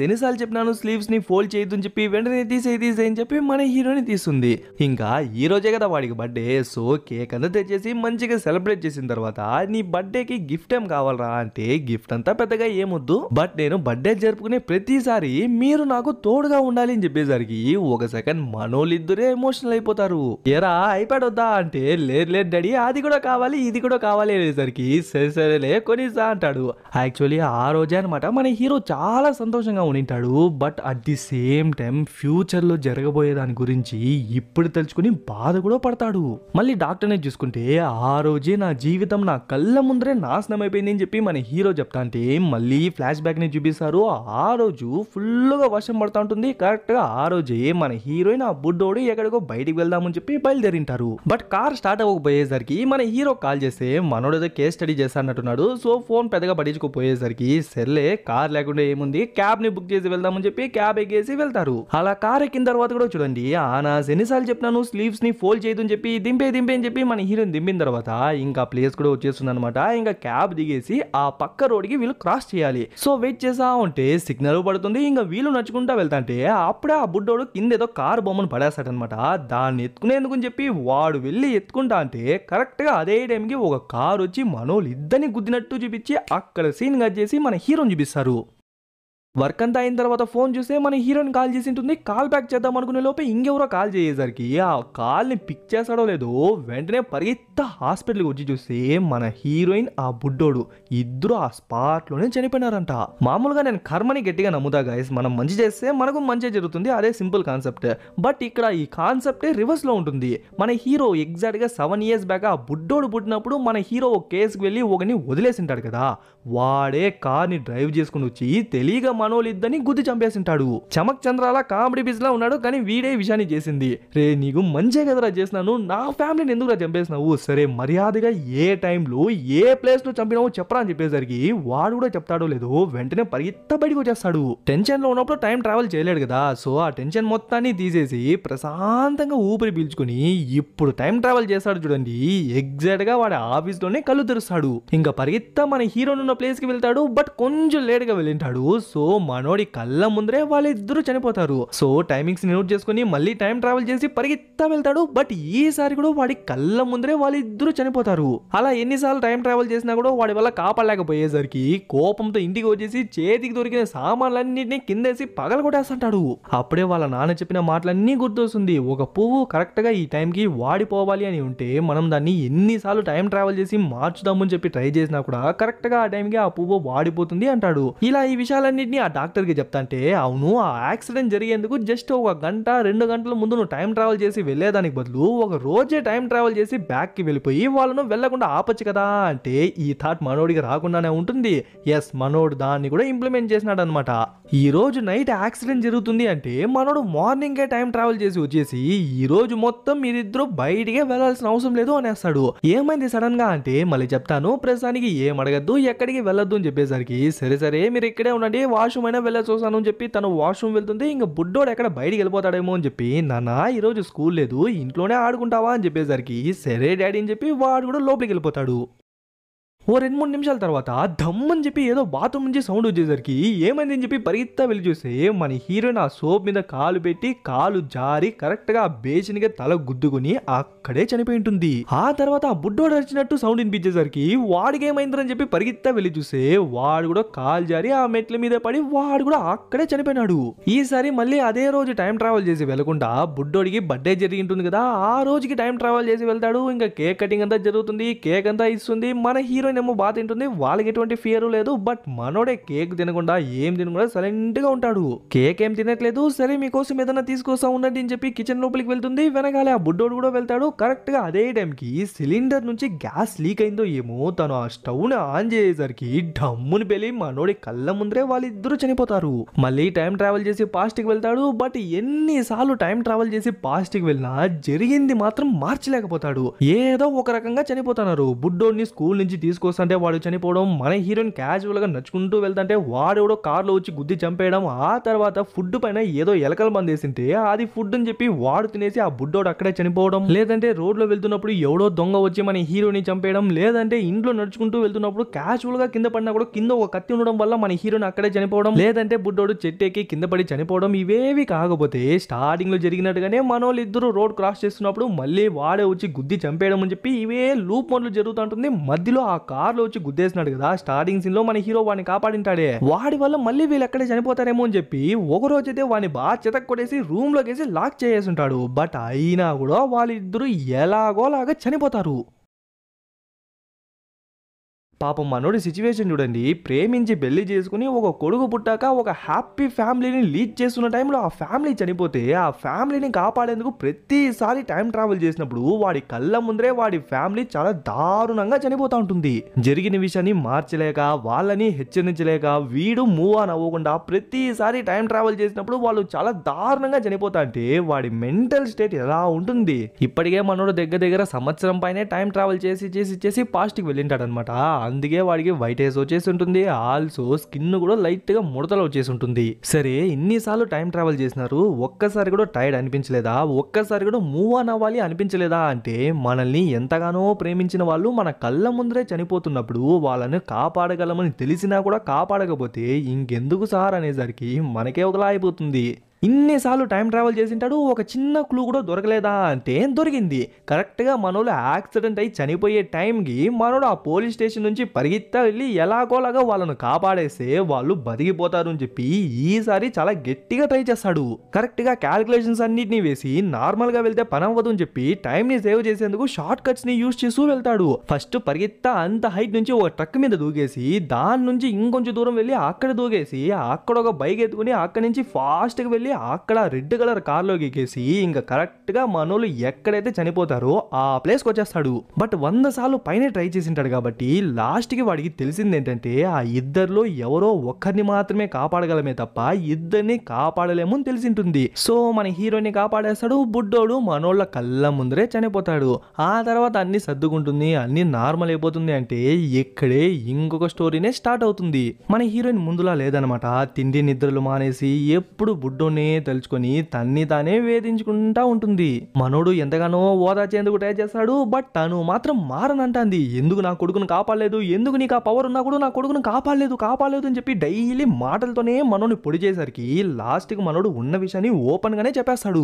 ఎన్నిసార్లు చెప్పినాను స్లీవ్స్ ని ఫోల్డ్ చేయొద్దు అని చెప్పి వెంటనే తీసేయని చెప్పి మన హీరోని తీస్తుంది. ఇంకా ఈ రోజే కదా వాడికి బర్త్డే, సో కేక్ అంతా తెచ్చేసి మంచిగా సెలబ్రేట్ చేసిన తర్వాత నీ బర్త్డేకి గిఫ్ట్ ఏం కావాలరా అంటే గిఫ్ట్ అంతా పెద్దగా ఏమొద్దు, బట్ నేను బర్త్డే జరుపుకునే ప్రతిసారి మీరు నాకు తోడుగా ఉండాలి అని చెప్పేసరికి ఒక సెకండ్ మనోళ్ళిద్దరే ఎమోషనల్ అయిపోతారు. ఏరా ఐప్యాడ్ వద్దా అంటే లేదు డాడీ అది కూడా కావాలి ఇది కూడా కావాలి అనేసరికి సరేలే కొనిసా అంటాడు. యాక్చువల్లీ ఆ రోజే అనమాట మన హీరో చాలా సంతోషంగా ఉండింటాడు. But at the same time future లో జరగబోయే దాని గురించి ఇప్పుడు తెలుసుకుని బాధ కూడా పడతాడు. మళ్ళీ డాక్టర్ని చూసుకుంటే ఆ రోజే నా జీవితం నా కళ్ళ ముందరే నాశనం అయిపోయింది అని చెప్పి మన హీరో చెప్తా అంటే మళ్ళీ ఫ్లాష్ బ్యాక్ ని చూపిస్తారు. ఆ రోజు ఫుల్ గా వర్షం పడతా ఉంటుంది. కరెక్ట్ గా ఆ రోజే మన హీరోయిన్ ఆ బుడ్డోడు ఎక్కడికో బయటికి వెళ్దామని చెప్పి బయలుదేరింటారు. బట్ కార్ స్టార్ట్ అవ్వకపోయేసరికి మన హీరో కాల్ చేస్తే మనోడు ఏదో కేస్ స్టడీ చేస్తానట్టున్నాడు. సో ఫోన్ పెద్దగా పడించుకోపోయేసరికి సర్లే కార్ లేకుండా ఏముంది క్యాబ్ ని బుక్ చేసి వెళ్దామని చెప్పి క్యాబ్ ఎక్కేసి వెళ్తారు. అలా కార్ ఎక్కిన తర్వాత కూడా చూడండి ఆనాస్ ఎన్నిసార్లు చెప్పినాను స్లీవ్స్ ని ఫోల్డ్ చేయదు అని చెప్పి దింపే అని చెప్పి మన హీరోని దింపిన తర్వాత ఇంకా ప్లేస్ కూడా వచ్చేస్తుంది అనమాట. ఇంకా క్యాబ్ దిగేసి ఆ పక్క రోడ్ కి వీళ్ళు క్రాస్ చేయాలి. సో వెయిట్ చేసా ఉంటే సిగ్నల్ పడుతుంది. ఇంకా వీళ్ళు నడుచుకుంటా వెళ్తాంటే అప్పుడే ఆ బుడ్డోడు కింద ఏదో కార్ బొమ్మను పడేస్తాడనమాట. దాన్ని ఎత్తుకునేందుకు అని చెప్పి వాడు వెళ్ళి ఎత్తుకుంటా అంటే కరెక్ట్ గా అదే టైంకి ఒక కార్ వచ్చి మనోళ్ళు ఇద్దరిని గుద్దినట్టు చూపించి అక్కడ సీన్ కట్ చేసి మన హీరోని చూపిస్తారు. వర్క్ అంతా అయిన తర్వాత ఫోన్ చూస్తే మన హీరోయిన్ కాల్ చేసి ఉంటుంది. కాల్ బ్యాక్ చేద్దాం అనుకునే లోపే ఇంకెవరో కాల్ చేసేసరికి ఆ కాల్ని పిక్ చేస్తాడో లేదో వెంటనే పరిగెత్త హాస్పిటల్కి వచ్చి చూస్తే మన హీరోయిన్ ఆ బుడ్డోడు ఇద్దరు ఆ స్పాట్లోనే చనిపోయినారంట. మామూలుగా నేను కర్మని గట్టిగా నమ్ముతా గైస్, మనం మంచి చేస్తే మనకు మంచి జరుగుతుంది, అదే సింపుల్ కాన్సెప్ట్. బట్ ఇక్కడ ఈ కాన్సెప్టే రివర్స్ లో ఉంటుంది. మన హీరో ఎగ్జాక్ట్ గా 7 years బ్యాక్ ఆ బుడ్డోడు పుట్టినప్పుడు మన హీరో ఒక కేసుకు వెళ్ళి ఒకని వదిలేసింటాడు కదా, వాడే కార్ ని డ్రైవ్ చేసుకుని వచ్చి తెలియగా మనోళ్ళిద్దరిని గుద్ది చంపేసింటాడు. చమక్ చంద్రాల కామెడీ బిజ్ లా ఉన్నాడు, కానీ వీడే విషయాన్ని చేసింది. రే నీకు మంచిగా కదరా చేసినాను, నా ఫ్యామిలీని ఎందుకురా చంపేసినావు, సరే మర్యాదగా ఏ టైంలో ఏ ప్లేస్ లో చంపినావో చెప్పరా అని చెప్పేసరికి వాడు కూడా చెప్తాడో లేదో వెంటనే పరిగెత్త బయటకు వచ్చేస్తాడు. టెన్షన్ లో ఉన్నప్పుడు టైం ట్రావెల్ చేయలేడు కదా, సో ఆ టెన్షన్ మొత్తాన్ని తీసేసి ప్రశాంతంగా ఊపిరి పీల్చుకుని ఇప్పుడు టైం ట్రావెల్ చేస్తాడు. చూడండి ఎగ్జాక్ట్ గా వాడి ఆఫీస్ లోనే కళ్ళు తెరుస్తాడు. ఇంకా పరిగెత్త మన హీరోన్ ఉన్న ప్లేస్ కి వెళ్తాడు. బట్ కొంచెం లేట్ గా వెళ్ళింటాడు. సో మనోడి కళ్ళ ముందరే వాళ్ళిద్దరూ చనిపోతారు. సో టైమింగ్స్ నోట్ చేసుకుని మళ్ళీ టైం ట్రావెల్ చేసి పరిగెత్తా వెళ్తాడు. బట్ ఈసారి కూడా వాడి కళ్ళ ముందరే వాళ్ళిద్దరూ చనిపోతారు. అలా ఎన్నిసార్లు టైం ట్రావెల్ చేసినా కూడా వాడి వల్ల కాపాడలేకపోయేసరికి కోపంతో ఇంటికి వచ్చేసి చేతికి దొరికిన సామాన్లన్నింటినీ కిందేసి పగలగొట్టేస్తుంటాడు. అప్పుడే వాళ్ళ నాన్న చెప్పిన మాటలన్నీ గుర్తొస్తుంది. ఒక పువ్వు కరెక్ట్ గా ఈ టైంకి వాడిపోవాలి అని ఉంటే మనం దాన్ని ఎన్నిసార్లు టైం ట్రావెల్ చేసి మార్చుదామని చెప్పి ట్రై చేసినా కూడా కరెక్ట్ గా ఆ టైంకి ఆ పువ్వు వాడిపోతుంది అంటాడు. ఇలా ఈ విషయాలన్నింటినీ ఆ డాక్టర్ కి చెప్తాంటే అవును ఆ యాక్సిడెంట్ జరిగేందుకు జస్ట్ 1 గంట 2 గంటల ముందు నువ్వు టైం ట్రావెల్ చేసి వెళ్లేదానికి బదులు ఒక రోజే టైం ట్రావెల్ చేసి బ్యాక్ కి వెళ్ళిపోయి వాళ్ళను వెళ్లకుండా ఆపచ్చు కదా అంటే ఈ థాట్ మనోడికి రాకుండానే ఉంటుంది. ఎస్ మనోడు దాన్ని కూడా ఇంప్లిమెంట్ చేసినాడు అనమాట. ఈ రోజు నైట్ యాక్సిడెంట్ జరుగుతుంది అంటే మనోడు మార్నింగే టైం ట్రావెల్ చేసి వచ్చేసి ఈ రోజు మొత్తం మీరిద్దరూ బయటికే వెళ్లాల్సిన అవసరం లేదు అనేస్తాడు. ఏమైంది సడన్ గా అంటే మళ్ళీ చెప్తాను, ప్రస్తుతానికి ఏం అడగద్దు ఎక్కడికి వెళ్ళొద్దు అని చెప్పేసరికి సరే మీరు ఇక్కడే ఉండండి వాష్రూమ్ అయినా వెళ్ళ చూసాను అని చెప్పి తను వాష్రూమ్ వెళ్తుంది. ఇంకా బుడ్డోడు ఎక్కడ బయటికి వెళ్ళిపోతాడేమో అని చెప్పి నాన్న ఈ రోజు స్కూల్ లేదు ఇంట్లోనే ఆడుకుంటావా అని చెప్పేసరికి సరే డాడీ అని చెప్పి వాడు కూడా లోపలికి వెళ్ళిపోతాడు. ఓ 2-3 నిమిషాల తర్వాత దమ్మని చెప్పి ఏదో బాత్రూమ్ నుంచి సౌండ్ వచ్చేసరికి ఏమైంది అని చెప్పి పరిగెత్తా వెళ్ళి చూస్తే మన హీరోయిన్ ఆ సోప్ మీద కాలు పెట్టి కాలు జారి కరెక్ట్ గా బేసిన్ గా తల గుద్దుకుని అక్కడే చనిపోయి ఉంటుంది. ఆ తర్వాత ఆ బుడ్డోడు అరిచినట్టు సౌండ్ వినిపించేసరికి వాడికి ఏమైందని చెప్పి పరిగెత్తా వెళ్ళి చూస్తే వాడు కూడా కాలు జారి ఆ మెట్ల మీద పడి వాడు కూడా అక్కడే చనిపోయినాడు. ఈసారి మళ్ళీ అదే రోజు టైం ట్రావెల్ చేసి వెళ్లకుండా బుడ్డోడికి బర్త్డే జరిగి ఉంటుంది కదా, ఆ రోజుకి టైం ట్రావెల్ చేసి వెళ్తాడు. ఇంకా కేక్ కటింగ్ అంతా జరుగుతుంది, కేక్ అంతా ఇస్తుంది. మన హీరోయిన్ హీరోయిన్ ఏమో బాగా తింటుంది, వాళ్ళకి ఎటువంటి ఫియర్ లేదు. బట్ మనోడే కేక్ తినకుండా ఏం తినకుండా సైలెంట్ గా ఉంటాడు. కేక్ ఏం తినట్లేదు. సరే మీకోసం ఏదైనా తీసుకొస్తా ఉండండి అని చెప్పి కిచెన్ లోపలికి వెళ్తుంది. వెనకాలే ఆ బుడ్డోడు కూడా వెళ్తాడు. కరెక్ట్ గా అదే టైం కి సిలిండర్ నుంచి గ్యాస్ లీక్ అయిందో ఏమో, తను ఆ స్టవ్ ని ఆన్ చేసేసరికి డమ్ముని పెళ్లి మనోడి కళ్ళ ముందరే వాళ్ళిద్దరూ చనిపోతారు. మళ్ళీ టైం ట్రావెల్ చేసి పాస్ట్ కి వెళ్తాడు. బట్ ఎన్నిసార్లు టైం ట్రావెల్ చేసి పాస్ట్ కి వెళ్ళినా జరిగింది మాత్రం మార్చలేకపోతాడు. ఏదో ఒక రకంగా చనిపోతున్నారు. బుడ్డోడిని స్కూల్ నుంచి తీసుకొస్తుంటే వాడు చనిపోవడం, మన హీరోయిన్ క్యాజువల్ గా నడుచుకుంటూ వెళ్తుంటే వాడెవడో కార్లో వచ్చి గుద్ది చంపేయడం, ఆ తర్వాత ఫుడ్ పైన ఏదో ఎలకల మంది వేసింటే అది ఫుడ్ అని చెప్పి వాడు తినేసి ఆ బుడ్డోడు అక్కడే చనిపోవడం, లేదంటే రోడ్ లో వెళ్తున్నప్పుడు ఎవడో దొంగ వచ్చి మన హీరోని చంపేయడం, లేదంటే ఇంట్లో నడుచుకుంటూ వెళ్తున్నప్పుడు క్యాజువల్ గా కింద పడినా కూడా కింద ఒక కత్తి ఉండడం వల్ల మన హీరోని అక్కడే చనిపోవడం, లేదంటే బుడ్డోడు చెట్టెక్కి కింద పడి చనిపోవడం. ఇవేవి కాకపోతే స్టార్టింగ్ లో జరిగినట్టుగానే మనోళ్ళు ఇద్దరు రోడ్ క్రాస్ చేస్తున్నప్పుడు మళ్ళీ వాడే వచ్చి గుద్ది చంపేయడం అని చెప్పి ఇవే లూప్ మోడ్లు జరుగుతుంటుంది. మధ్యలో ఆ కార్ లో వచ్చి గుద్దేసినాడు కదా స్టార్టింగ్ సీన్ లో, మన హీరో వాడిని కాపాడింటాడే, వాడి వల్ల మళ్ళీ వీళ్ళు ఎక్కడే చనిపోతారేమో అని చెప్పి ఒక రోజైతే వాడిని బాగా చితక్ కొట్టేసి రూమ్ లోకి వేసి లాక్ చేసేసి ఉంటాడు. బట్ అయినా కూడా వాళ్ళిద్దరూ ఎలాగోలాగా చనిపోతారు. పాపం మనోడి సిచ్యువేషన్ చూడండి. ప్రేమించి పెళ్లి చేసుకుని ఒక కొడుకు పుట్టాక ఒక హ్యాపీ ఫ్యామిలీని లీడ్ చేస్తున్న టైంలో ఆ ఫ్యామిలీ చనిపోతే ఆ ఫ్యామిలీని కాపాడేందుకు ప్రతిసారి టైం ట్రావెల్ చేసినప్పుడు వాడి కళ్ళ ముందరే వాడి ఫ్యామిలీ చాలా దారుణంగా చనిపోతా ఉంటుంది. జరిగిన విషయాన్ని మార్చలేక వాళ్ళని హెచ్చరించలేక వీడు మూవ్ ఆన్ అవ్వకుండా ప్రతిసారి టైం ట్రావెల్ చేసినప్పుడు వాళ్ళు చాలా దారుణంగా చనిపోతా అంటే వాడి మెంటల్ స్టేట్ ఎలా ఉంటుంది. ఇప్పటికే మనోడు దగ్గర సంవత్సరం పైనే టైం ట్రావెల్ చేసి పాస్ట్ కి వెళ్ళింటాడు అనమాట. అందుకే వాడికి వైట్ హెయిర్స్ వచ్చేసి ఉంటుంది. ఆల్సో స్కిన్ కూడా లైట్ గా ముడతలు వచ్చేసి ఉంటుంది. సరే ఇన్నిసార్లు టైం ట్రావెల్ చేసినారు, ఒక్కసారి కూడా టైర్డ్ అనిపించలేదా, ఒక్కసారి కూడా మూవ్ ఆన్ అవ్వాలి అనిపించలేదా అంటే, మనల్ని ఎంతగానో ప్రేమించిన వాళ్ళు మన కళ్ళ ముందరే చనిపోతున్నప్పుడు వాళ్ళని కాపాడగలమని తెలిసినా కూడా కాపాడకపోతే ఇంకెందుకు సార్ అనేసరికి మనకే ఒకలా అయిపోతుంది. ఇన్నిసార్లు టైం ట్రావెల్ చేసింటాడు, ఒక చిన్న క్లూ కూడా దొరకలేదా అంటే దొరికింది. కరెక్ట్గా మనోళ్ళు యాక్సిడెంట్ అయి చనిపోయే టైంకి మనోడు ఆ పోలీస్ స్టేషన్ నుంచి పరిగెత్తా వెళ్ళి ఎలాగోలాగా వాళ్ళను కాపాడేస్తే వాళ్ళు బతికిపోతారు అని చెప్పి ఈసారి చాలా గట్టిగా ట్రై చేస్తాడు. కరెక్ట్గా క్యాలిక్యులేషన్స్ అన్నిటిని వేసి నార్మల్గా వెళ్తే పని అవ్వదు అని చెప్పి టైంని సేవ్ చేసేందుకు షార్ట్ కట్స్ ని యూజ్ చేస్తూ వెళ్తాడు. ఫస్ట్ పరిగెత్తా అంత హైట్ నుంచి ఒక ట్రక్ మీద దూకేసి దాని నుంచి ఇంకొంచెం దూరం వెళ్ళి అక్కడ దూకేసి అక్కడ ఒక బైక్ ఎత్తుకుని అక్కడి నుంచి ఫాస్ట్ గా వెళ్ళి అక్కడ రెడ్ కలర్ కార్ లోకి ఎక్కేసి ఇంకా కరెక్ట్ గా మనోళ్ళు ఎక్కడైతే చనిపోతారో ఆ ప్లేస్ కి వచ్చేస్తాడు. బట్ 100 సార్లు పైన ట్రై చేసింటాడు కాబట్టి లాస్ట్ కి వాడికి తెలిసింది ఏంటంటే ఆ ఇద్దరిలో ఎవరో ఒక్కరిని మాత్రమే కాపాడగలమే తప్ప ఇద్దరిని కాపాడలేము అని తెలిసింటుంది. సో మన హీరోని కాపాడేస్తాడు. బుడ్డోడు మనోళ్ళ కళ్ళ ముందరే చనిపోతాడు. ఆ తర్వాత అన్ని సర్దుకుంటుంది, అన్ని నార్మల్ అయిపోతుంది. అంటే ఇక్కడే ఇంకొక స్టోరీనే స్టార్ట్ అవుతుంది. మన హీరోయిన్ ముందులా లేదనమాట. తిండి నిద్రలు మానేసి ఎప్పుడు బుడ్డోని తలుచుకొని తన్ని తానే వేధించుకుంటా ఉంటుంది. మనోడు ఎంతగానో ఓదార్చేందుకు ట్రై చేస్తాడు. బట్ తను మాత్రం మారనంటుంది. ఎందుకు నా కొడుకును కాపాడలేదు, ఎందుకు నీకు ఆ పవర్ ఉన్నా కూడా నా కొడుకును కాపాడలేదు అని చెప్పి డైలీ మాటలతోనే మనోని పొడి చేసరికి లాస్ట్ కి మనోడు ఉన్న విషయాన్ని ఓపెన్ గానే చెప్పేస్తాడు.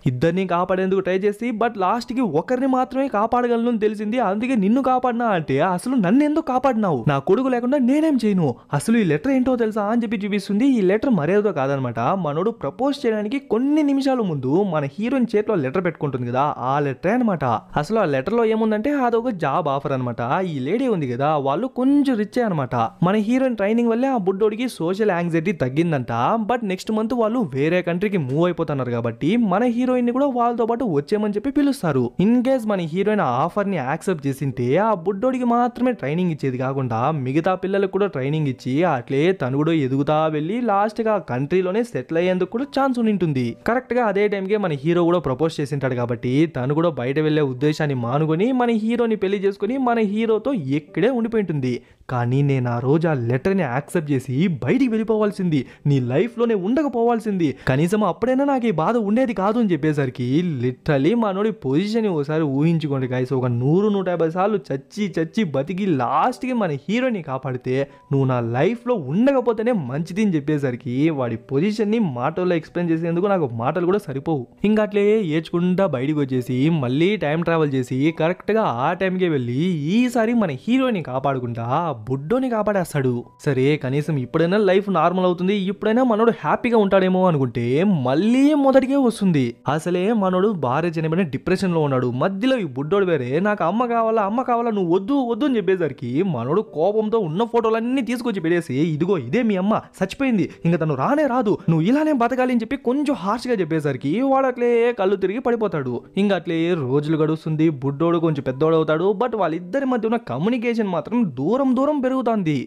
ఇద్దరిని కాపాడేందుకు ట్రై చేసి బట్ లాస్ట్ కి ఒకరిని మాత్రమే కాపాడగలను తెలిసింది. అందుకే నిన్ను కాపాడినా అంటే అసలు నన్ను ఎందుకు కాపాడినావు, నా కొడుకు లేకుండా నేనేం చేయను, అసలు ఈ లెటర్ ఏంటో తెలుసా అని చెప్పి చూపిస్తుంది. ఈ లెటర్ మరేదో కాదనమాట. మనోడు ప్రపోజ్ చేయడానికి కొన్ని నిమిషాల ముందు మన హీరోయిన్ చేతిలో లెటర్ పెట్టుకుంటుంది కదా, ఆ లెటర్ అనమాట. అసలు ఆ లెటర్ లో ఏముందంటే అదొక జాబ్ ఆఫర్ అనమాట. ఈ లేడీ ఉంది కదా వాళ్ళు కొంచెం రిచ్ అనమాట. మన హీరోయిన్ ట్రైనింగ్ వల్లే ఆ బుడ్డోడికి సోషల్ యాంగ్జైటీ తగ్గిందంట. బట్ నెక్స్ట్ మంత్ వాళ్ళు వేరే కంట్రీకి మూవ్ అయిపోతున్నారు కాబట్టి మన హీరోయిన్ ని కూడా వాళ్ళతో పాటు వచ్చేయమని చెప్పి పిలుస్తారు. ఇన్ కేస్ మన హీరోయిన్ ఆఫర్ ని యాక్సెప్ట్ చేసింటే ఆ బుడ్డోడికి మాత్రమే ట్రైనింగ్ ఇచ్చేది కాకుండా మిగతా పిల్లలకు కూడా ట్రైనింగ్ ఇచ్చి అట్లే తను కూడా ఎదుగుతా వెళ్ళి లాస్ట్ గా కంట్రీలోనే సెటిల్ అయ్యేందుకు కూడా ఛాన్స్ ఉంటుంది. కరెక్ట్ గా అదే టైంకే మన హీరో కూడా ప్రపోజ్ చేసింటాడు కాబట్టి తను కూడా బయట వెళ్లే ఉద్దేశాన్ని మానుకొని మన హీరోని పెళ్లి చేసుకుని మన హీరోతో ఇక్కడే ఉండిపోయింటుంది. కానీ నేను ఆ రోజు ఆ లెటర్ ని యాక్సెప్ట్ చేసి బయటికి వెళ్ళిపోవాల్సింది, నీ లైఫ్ లోనే ఉండకపోవాల్సింది, కనీసం అప్పుడైనా నాకు ఈ బాధ ఉండేది కాదు అని చెప్పేసరికి లిటరలీ మనోడి పొజిషన్ ఒకసారి ఊహించుకోండి గైస్. ఒక 100-150 సార్లు చచ్చి బతికి లాస్ట్ కి మన హీరోని కాపాడితే నువ్వు నా లైఫ్ లో ఉండకపోతేనే మంచిది అని చెప్పేసరికి వాడి పొజిషన్ ని మాటల్లో ఎక్స్ప్లెయిన్ చేసేందుకు నాకు మాటలు కూడా సరిపోవు. ఇంకా అట్లే ఏడ్చుకుంటా బయటికి వచ్చేసి మళ్ళీ టైం ట్రావెల్ చేసి కరెక్ట్ గా ఆ టైంకే వెళ్ళి ఈసారి మన హీరోని కాపాడుకుంటా బుడ్డోని కాపాడేస్తాడు. సరే కనీసం ఇప్పుడైనా లైఫ్ నార్మల్ అవుతుంది, ఇప్పుడైనా మనోడు హ్యాపీగా ఉంటాడేమో అనుకుంటే మళ్ళీ మొదటికే వస్తుంది. అసలే మనోడు భార్య చనిపోయిన డిప్రెషన్ లో ఉన్నాడు. మధ్యలో ఈ బుడ్డోడు వేరే నాకు అమ్మ కావాలా నువ్వు వద్దు వద్దు అని చెప్పేసరికి మనోడు కోపంతో ఉన్న ఫోటోలన్నీ తీసుకొచ్చి పెడేసి, ఇదిగో ఇదే మీ అమ్మ చచ్చిపోయింది, ఇంకా తను రానే రాదు, నువ్వు ఇలానే బతకాలి అని చెప్పి కొంచెం హార్ష్ గా చెప్పేసరికి వాడు అట్లే కళ్ళు తిరిగి పడిపోతాడు. ఇంకా అట్లే రోజులు గడుస్తుంది. బుడ్డోడు కొంచెం పెద్దోడు అవుతాడు. బట్ వాళ్ళిద్దరి మధ్య ఉన్న కమ్యూనికేషన్ మాత్రం దూరం పెరుగుతుంది.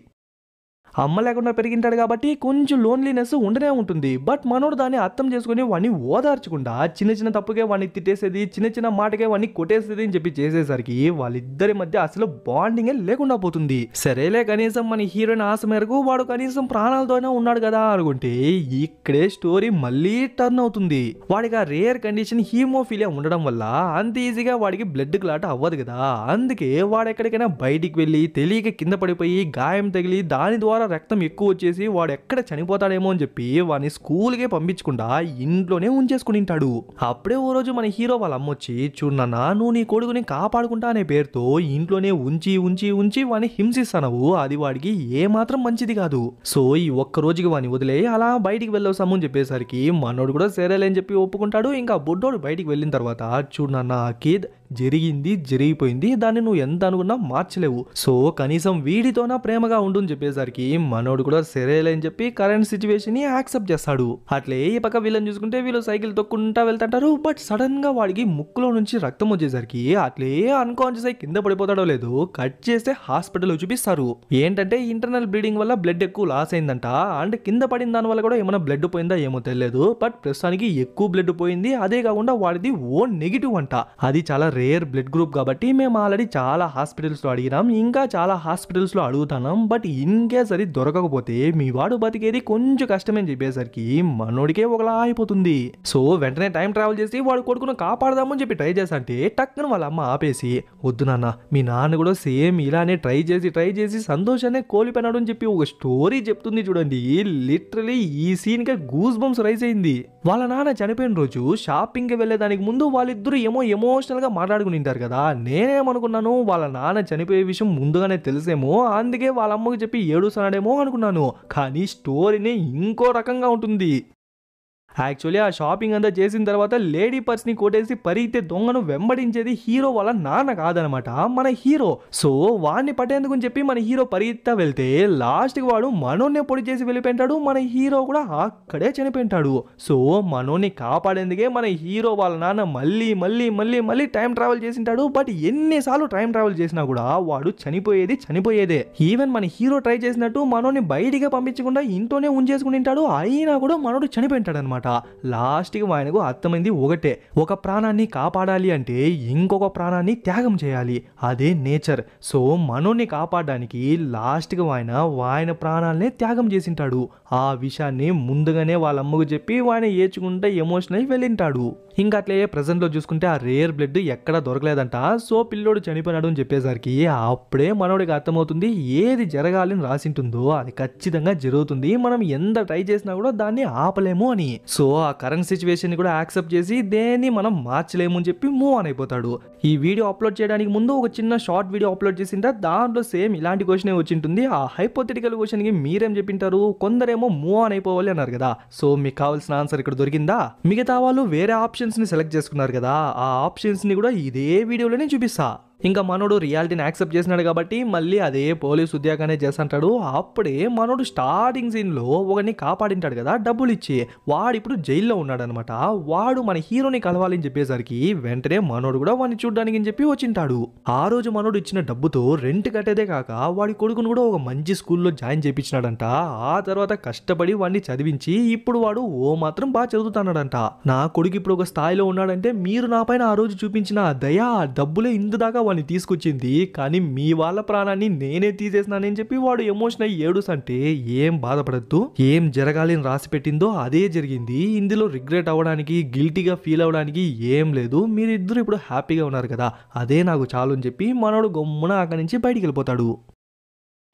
అమ్మ లేకుండా పెరిగింటాడు కాబట్టి కొంచెం లోన్లీనెస్ ఉండనే ఉంటుంది. బట్ మనోడు దాన్ని అర్థం చేసుకుని వాడిని ఓదార్చకుండా చిన్న తప్పుకే వాడిని తిట్టేసేది, చిన్న మాటకే వాడిని కొట్టేసేది అని చెప్పి చేసేసరికి వాళ్ళిద్దరి మధ్య అసలు బాండింగ్ లేకుండా పోతుంది. సరేలే కనీసం మన హీరోయిన్ ఆశ మేరకు వాడు కనీసం ప్రాణాలతోనే ఉన్నాడు కదా అనుకుంటే ఇక్కడే స్టోరీ మళ్ళీ టర్న్ అవుతుంది. వాడికి ఆ రేర్ కండిషన్ హీమోఫీలియా ఉండడం వల్ల అంత ఈజీగా వాడికి బ్లడ్ క్లాట్ అవ్వదు కదా. అందుకే వాడు ఎక్కడికైనా బయటికి వెళ్ళి తెలియక కింద పడిపోయి గాయం తగిలి దాని ద్వారా రక్తం ఎక్కువ వచ్చేసి వాడు ఎక్కడ చనిపోతాడేమో అని చెప్పి వాడిని స్కూల్కే పంపించకుండా ఇంట్లోనే ఉంచేసుకుని ఉంటాడు. అప్పుడే ఓ రోజు మన హీరో వాళ్ళ అమ్మ వచ్చి, చూడన్నా నువ్వు నీ కొడుకుని కాపాడుకుంటా అనే పేరుతో ఇంట్లోనే ఉంచి వాడిని హింసిస్తానవు, అది వాడికి ఏమాత్రం మంచిది కాదు. సో ఈ ఒక్క రోజుకి వాడిని వదిలే అలా బయటికి వెళ్ళవసాము అని చెప్పేసరికి మనోడు కూడా సరేలేని చెప్పి ఒప్పుకుంటాడు. ఇంకా బుడ్డోడు బయటికి వెళ్ళిన తర్వాత, చూడన్నా కిడ్ జరిగిపోయింది, దాన్ని నువ్వు ఎంత అనుకున్నా మార్చలేవు, సో కనీసం వీడితోనా ప్రేమగా ఉండు అని చెప్పేసరికి మనోడు కూడా సరేలే అని చెప్పి కరెంట్ సిచ్యువేషన్ ని యాక్సెప్ట్ చేస్తాడు. అట్లే ఈ పక్క వీళ్ళని చూసుకుంటే వీళ్ళు సైకిల్ తొక్కుంటా వెళ్తుంటారు. బట్ సడన్ గా వాడికి ముక్కులో నుంచి రక్తం వచ్చేసరికి అట్లే అన్కాన్షియస్ అయి కింద పడిపోతాడో లేదో కట్ చేస్తే హాస్పిటల్లో చూపిస్తారు. ఏంటంటే ఇంటర్నల్ బ్లీడింగ్ వల్ల బ్లడ్ ఎక్కువ లాస్ అయిందంట. అండ్ కింద పడిన దాని వల్ల కూడా ఏమైనా బ్లడ్ పోయిందా ఏమో తెలియదు. బట్ ప్రస్తుతానికి ఎక్కువ బ్లడ్ పోయింది. అదే కాకుండా వాడిది ఓ నెగిటివ్ అంట. అది చాలా రేర్ బ్లడ్ గ్రూప్ కాబట్టి మేము ఆల్రెడీ చాలా హాస్పిటల్స్ లో అడిగినాం, ఇంకా చాలా హాస్పిటల్స్ లో అడుగుతున్నాం. బట్ ఇన్ కేస్ అది దొరకకపోతే మీ వాడు బతికేది కొంచెం కష్టమని చెప్పేసరికి మనోడికే ఒకలా అయిపోతుంది. సో వెంటనే టైం ట్రావెల్ చేసి వాడు కొడుకును కాపాడదామని చెప్పి ట్రై చేసంటే టక్కున వాళ్ళ అమ్మ ఆపేసి, వద్దు నాన్న, మీ నాన్న కూడా సేమ్ ఇలానే ట్రై చేసి సంతోషాన్ని కోల్పోయినాడు అని చెప్పి ఒక స్టోరీ చెప్తుంది. చూడండి, లిటరలీ ఈ సీన్ కి గూస్ బంప్స్ రైజ్ అయింది. వాళ్ళ నాన్న చనిపోయిన రోజు షాపింగ్ కి వెళ్లేదానికి ముందు వాళ్ళిద్దరూ ఎమోషనల్ గా మాట్లాడుకుని ఉంటారు కదా. నేనేమనుకున్నాను, వాళ్ళ నాన్న చనిపోయే విషయం ముందుగానే తెలిసేమో, అందుకే వాళ్ళ అమ్మకు చెప్పి ఏడుస్తున్నాడేమో అనుకున్నాను. కానీ స్టోరీనే ఇంకో రకంగా ఉంటుంది. యాక్చువల్లీ ఆ షాపింగ్ అంతా చేసిన తర్వాత లేడీ పర్స్ ని కొట్టేసి పరిగెత్తే దొంగను వెంబడించేది హీరో వాళ్ళ నాన్న కాదనమాట, మన హీరో. సో వాడిని పట్టేందుకు చెప్పి మన హీరో పరిగెత్తా వెళ్తే లాస్ట్ కి వాడు మనోన్నే పొడి చేసి వెళ్ళిపోయింటాడు. మన హీరో కూడా అక్కడే చనిపోయింటాడు. సో మనోని కాపాడేందుకే మన హీరో వాళ్ళ నాన్న మళ్ళీ టైం ట్రావెల్ చేసింటాడు. బట్ ఎన్నిసార్లు టైం ట్రావెల్ చేసినా కూడా వాడు చనిపోయేదే. ఈవెన్ మన హీరో ట్రై చేసినట్టు మనోని బయటిగా పంపించకుండా ఇంట్లోనే ఉంచేసుకుని ఉంటాడు. అయినా కూడా మనోడు చనిపోయింటాడు అనమాట. లాస్ట్ కి ఆయనకు అర్థమైంది ఒకటే, ఒక ప్రాణాన్ని కాపాడాలి అంటే ఇంకొక ప్రాణాన్ని త్యాగం చేయాలి, అదే నేచర్. సో మనోని కాపాడడానికి లాస్ట్ కి ఆయన ప్రాణాలనే త్యాగం చేసింటాడు. ఆ విషయాన్ని ముందుగానే వాళ్ళ అమ్మకు చెప్పి ఆయన ఏడ్చుకుంటే ఎమోషనల్ అయి వెళ్ళింటాడు. ఇంకా అట్లే ప్రెజెంట్ లో చూసుకుంటే ఆ రేర్ బ్లడ్ ఎక్కడ దొరకలేదంట. సో పిల్లోడు చనిపోయినాడు అని చెప్పేసరికి అప్పుడే మనోడికి అర్థమవుతుంది, ఏది జరగాలని రాసింటుందో అది ఖచ్చితంగా జరుగుతుంది, మనం ఎంత ట్రై చేసినా కూడా దాన్ని ఆపలేము అని. సో ఆ కరెంట్ సిచ్యువేషన్ ని కూడా యాక్సెప్ట్ చేసి దేన్ని మనం మార్చలేము అని చెప్పి మూవ్ ఆన్ అయిపోతాడు. ఈ వీడియో అప్లోడ్ చేయడానికి ముందు ఒక చిన్న షార్ట్ వీడియో అప్లోడ్ చేసింటే దాంట్లో సేమ్ ఇలాంటి క్వశ్చన్ వచ్చింటుంది. ఆ హైపోథెటికల్ క్వశ్చన్ కి మీరేం చెప్పింటారు? కొందరేమో మూవ్ ఆన్ అయిపోవాలి అన్నారు కదా. సో మీకు కావాల్సిన ఆన్సర్ ఇక్కడ దొరికిందా? మిగతా వాళ్ళు వేరే ఆప్షన్స్ ని సెలెక్ట్ చేసుకున్నారు కదా, ఆ ఆప్షన్స్ ని కూడా ఇదే వీడియోలోనే చూపిస్తా. ఇంకా మనోడు రియాలిటీని యాక్సెప్ట్ చేసినాడు కాబట్టి మళ్ళీ అదే పోలీస్ ఉద్యోగానే చేస్తుంటాడు. అప్పుడే మనోడు స్టార్టింగ్ సీన్ లో ఒకరిని కాపాడింటాడు కదా డబ్బులు ఇచ్చి, వాడు ఇప్పుడు జైల్లో ఉన్నాడు అనమాట. వాడు మన హీరోని కలవాలని చెప్పేసరికి వెంటనే మనోడు కూడా వాడిని చూడడానికి అని చెప్పి వచ్చింటాడు. ఆ రోజు మనోడు ఇచ్చిన డబ్బుతో రెంట్ కట్టేదే కాక వాడి కొడుకును కూడా ఒక మంచి స్కూల్లో జాయిన్ చేయించినాడంట. ఆ తర్వాత కష్టపడి వాడిని చదివించి ఇప్పుడు వాడు ఓ మాత్రం బాగా చదువుతున్నాడంట. నా కొడుకు ఇప్పుడు ఒక స్థాయిలో ఉన్నాడంటే మీరు నా పైన ఆ రోజు చూపించిన దయా డబ్బులే ఇందు దాకా వాడిని తీసుకొచ్చింది, కానీ మీ వాళ్ళ ప్రాణాన్ని నేనే తీసేసినానని చెప్పి వాడు ఎమోషన్ అయ్యి ఏడుసంటే ఏం బాధపడద్దు, ఏం జరగాలని రాసి పెట్టిందో అదే జరిగింది. ఇందులో రిగ్రెట్ అవ్వడానికి గిల్టీగా ఫీల్ అవ్వడానికి ఏం లేదు, మీరిద్దరు ఇప్పుడు హ్యాపీగా ఉన్నారు కదా, అదే నాకు చాలు అని చెప్పి మనోడు గమ్మున అక్కడి నుంచి బయటికి వెళ్ళిపోతాడు.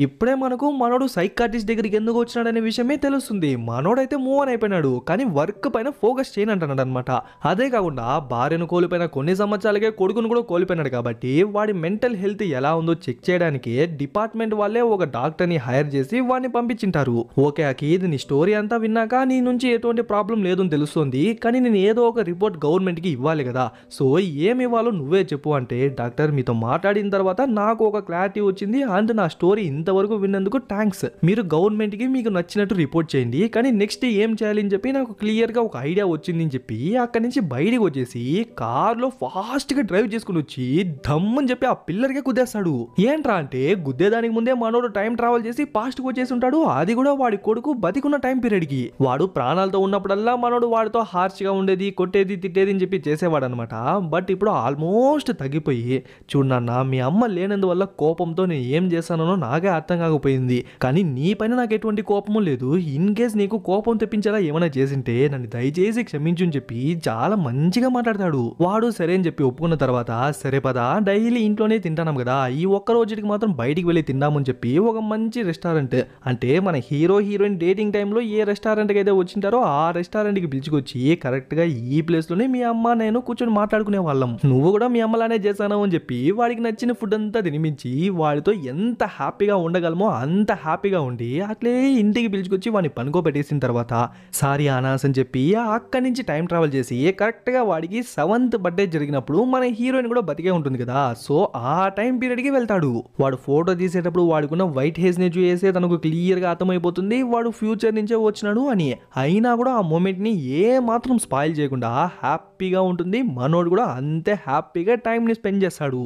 ఇప్పుడే మనకు మనోడు సైకాట్రిస్ట్ దగ్గరికి ఎందుకు వచ్చినాడనే విషయమే తెలుస్తుంది. మనోడైతే మూవ్ ఆన్ అయిపోయినాడు, కానీ వర్క్ పైన ఫోకస్ చేయనంటున్నాడు అనమాట. అదే కాకుండా భార్యను కోల్పోయిన కొన్ని సంవత్సరాలకే కొడుకును కూడా కోల్పోయినాడు కాబట్టి వాడి మెంటల్ హెల్త్ ఎలా ఉందో చెక్ చేయడానికి డిపార్ట్మెంట్ వాళ్ళే ఒక డాక్టర్ని హైర్ చేసి వాడిని పంపించింటారు. ఓకే అకీద్, నీ స్టోరీ అంతా విన్నాక నీ నుంచి ఎటువంటి ప్రాబ్లం లేదని తెలుస్తుంది, కానీ నేను ఏదో ఒక రిపోర్ట్ గవర్నమెంట్ కి ఇవ్వాలి కదా, సో ఏమి ఇవ్వాలో నువ్వే చెప్పు అంటే, డాక్టర్ మీతో మాట్లాడిన తర్వాత నాకు ఒక క్లారిటీ వచ్చింది అండ్ నా స్టోరీ ఇంతవరకు విన్నందుకు థ్యాంక్స్. మీరు గవర్నమెంట్ కి మీకు నచ్చినట్టు రిపోర్ట్ చేయండి, కానీ నెక్స్ట్ ఏం చేయాలి అని చెప్పి నాకు క్లియర్ గా ఒక ఐడియా వచ్చింది అని చెప్పి అక్కడి నుంచి బయటికి వచ్చేసి కార్లో ఫాస్ట్ గా డ్రైవ్ చేసుకుని వచ్చి ధమ్ అని చెప్పి ఆ పిల్లర్ కే గుద్దేస్తాడు. ఏంట్రా అంటే, గుద్దేదానికి ముందే మనోడు టైం ట్రావెల్ చేసి ఫాస్ట్ గా వచ్చేసి ఉంటాడు, అది కూడా వాడి కొడుకు బతికున్న టైం పీరియడ్ కి. వాడు ప్రాణాలతో ఉన్నప్పుడల్లా మనోడు వాడితో హార్ష్ గా ఉండేది, కొట్టేది, తిట్టేది అని చెప్పి చేసేవాడు అనమాట. బట్ ఇప్పుడు ఆల్మోస్ట్ తగ్గిపోయి, చూడన్నా మీ అమ్మ లేనందువల్ల కోపంతో నేను ఏం చేశానో నాకే అర్థం కాకపోయింది, కానీ నీ పైన నాకు ఎటువంటి కోపము లేదు. ఇన్ కేస్ నీకు కోపం తెప్పించేలా ఏమైనా చేసింటే నన్ను దయచేసి క్షమించు అని చెప్పి చాలా మంచిగా మాట్లాడతాడు. వాడు సరే అని చెప్పి ఒప్పుకున్న తర్వాత, సరే పదా డైలీ ఇంట్లోనే తింటాం కదా, ఈ ఒక్క రోజుకి మాత్రం బయటికి వెళ్ళి తిందామని చెప్పి ఒక మంచి రెస్టారెంట్, అంటే మన హీరో హీరోయిన్ డేటింగ్ టైంలో ఏ రెస్టారెంట్కి అయితే వచ్చింటారో ఆ రెస్టారెంట్కి పిలుచుకొచ్చి కరెక్ట్ గా ఈ ప్లేస్ లోనే మీ అమ్మ నేను కూర్చొని మాట్లాడుకునే వాళ్ళం, నువ్వు కూడా మీ అమ్మలానే చేశాను అని చెప్పి వాడికి నచ్చిన ఫుడ్ అంతా తినిపించి వాడితో ఎంత హ్యాపీగా ఉండగలమో అంత హ్యాపీగా ఉండి అట్లే ఇంటికి పిలుచుకొచ్చి వాడిని పనుకోబెట్టేసిన తర్వాత సారీ ఆనాస్ అని చెప్పి అక్కడి నుంచి టైం ట్రావెల్ చేసి కరెక్ట్ గా వాడికి 7th బర్త్డే జరిగినప్పుడు మన హీరోయిన్ కూడా బతికే ఉంటుంది కదా, సో ఆ టైం పీరియడ్ కి వెళ్తాడు. వాడు ఫోటో తీసేటప్పుడు వాడుకున్న వైట్ హెయిర్స్ ని చూసేసి తనకు క్లియర్ గా అర్థమైపోతుంది వాడు ఫ్యూచర్ నుంచే వచ్చినాడు అని. అయినా కూడా ఆ మూమెంట్ ని ఏ మాత్రం స్పాయిల్ చేయకుండా హ్యాపీగా ఉంటుంది. మనోడు కూడా అంతే హ్యాపీగా టైం ని స్పెండ్ చేస్తాడు.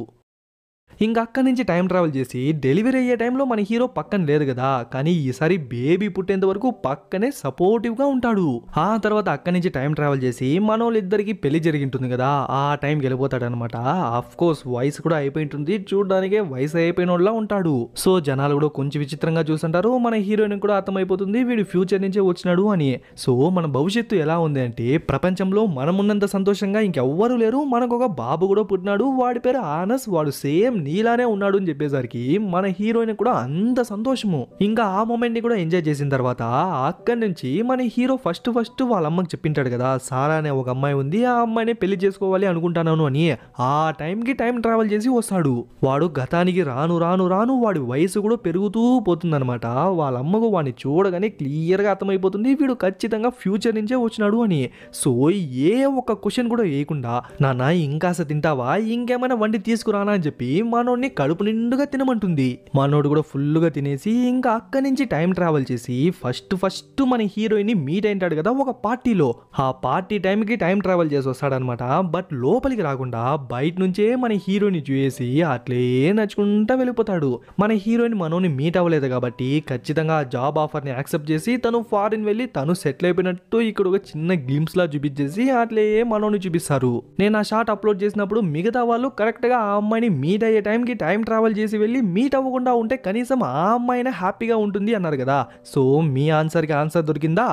ఇంకా అక్కడి నుంచి టైం ట్రావెల్ చేసి డెలివరీ అయ్యే టైంలో మన హీరో పక్కన లేదు కదా, కానీ ఈసారి బేబీ పుట్టేంత వరకు పక్కనే సపోర్టివ్ గా ఉంటాడు. ఆ తర్వాత అక్కడి నుంచి టైం ట్రావెల్ చేసి మనోళ్ళిద్దరికి పెళ్లి జరిగింటుంది కదా, ఆ టైంకి వెళ్ళిపోతాడు అనమాట. ఆఫ్ కోర్స్ వయసు కూడా అయిపోయింటుంది, చూడడానికే వయసు అయిపోయినోళ్ళ ఉంటాడు. సో జనాలు కూడా కొంచెం విచిత్రంగా చూస్తుంటారు. మన హీరోయిన్ కూడా అర్థమైపోతుంది వీడు ఫ్యూచర్ నుంచే వచ్చినాడు అని. సో మన భవిష్యత్తు ఎలా ఉంది అంటే, ప్రపంచంలో మనమున్నంత సంతోషంగా ఇంకెవ్వరూ లేరు, మనకు ఒక బాబు కూడా పుట్టినాడు, వాడి పేరు ఆనస్, వాడు సేమ్ నీలానే ఉన్నాడు అని చెప్పేసరికి మన హీరోయిన్ కూడా అంత సంతోషము. ఇంకా ఆ మూమెంట్ ని కూడా ఎంజాయ్ చేసిన తర్వాత అక్కడి నుంచి మన హీరో ఫస్ట్ వాళ్ళ అమ్మకి చెప్పింటాడు కదా, సారా అనే ఒక అమ్మాయి ఉంది, ఆ అమ్మాయిని పెళ్లి చేసుకోవాలి అనుకుంటాను అని. ఆ టైంకి టైం ట్రావెల్ చేసి వస్తాడు. వాడు గతానికి రాను రాను రాను వాడి వయసు కూడా పెరుగుతూ పోతుంది అనమాట. వాళ్ళ అమ్మకు వాడిని చూడగానే క్లియర్ గా అర్థమైపోతుంది వీడు ఖచ్చితంగా ఫ్యూచర్ నుంచే వచ్చినాడు అని. సో ఏ ఒక్క క్వశ్చన్ కూడా వేయకుండా, నాన్న ఇంకాస తింటావా, ఇంకేమైనా వండి తీసుకురానా అని చెప్పి మనోడిని కడుపు నిండుగా తినమంటుంది. మనోడు కూడా ఫుల్ గా తినేసి ఇంకా అక్కడి నుంచి టైం ట్రావెల్ చేసి ఫస్ట్ మన హీరోయిన్ ని మీట్ అయింటాడు కదా ఒక పార్టీలో, ఆ పార్టీ టైంకి టైం ట్రావెల్ చేసి వస్తాడనమాట. బట్ లోపలికి రాకుండా బయట నుంచే మన హీరోయిన్ చూసి అట్లే నచ్చుకుంటా వెళ్ళిపోతాడు. మన హీరోయిన్ మనోని మీట్ అవ్వలేదు కాబట్టి ఖచ్చితంగా ఆ జాబ్ ఆఫర్ ని యాక్సెప్ట్ చేసి తను ఫారిన్ వెళ్ళి తను సెటిల్ అయిపోయినట్టు ఇక్కడ ఒక చిన్న గ్లింప్స్ లా చూపించేసి అట్లే మనోని చూపిస్తారు. నేను ఆ షాట్ అప్లోడ్ చేసినప్పుడు మిగతా వాళ్ళు కరెక్ట్ గా ఆ అమ్మాయిని మీట్ అయ్యే టైంకి టైం ట్రావెల్ చేసి వెళ్ళి మీట్ అవ్వకుండా ఉంటే కనీసం ఆ అమ్మాయినే హ్యాపీగా ఉంటుంది అన్నారు కదా. సో మీ ఆన్సర్కి ఆన్సర్ దొరికిందా?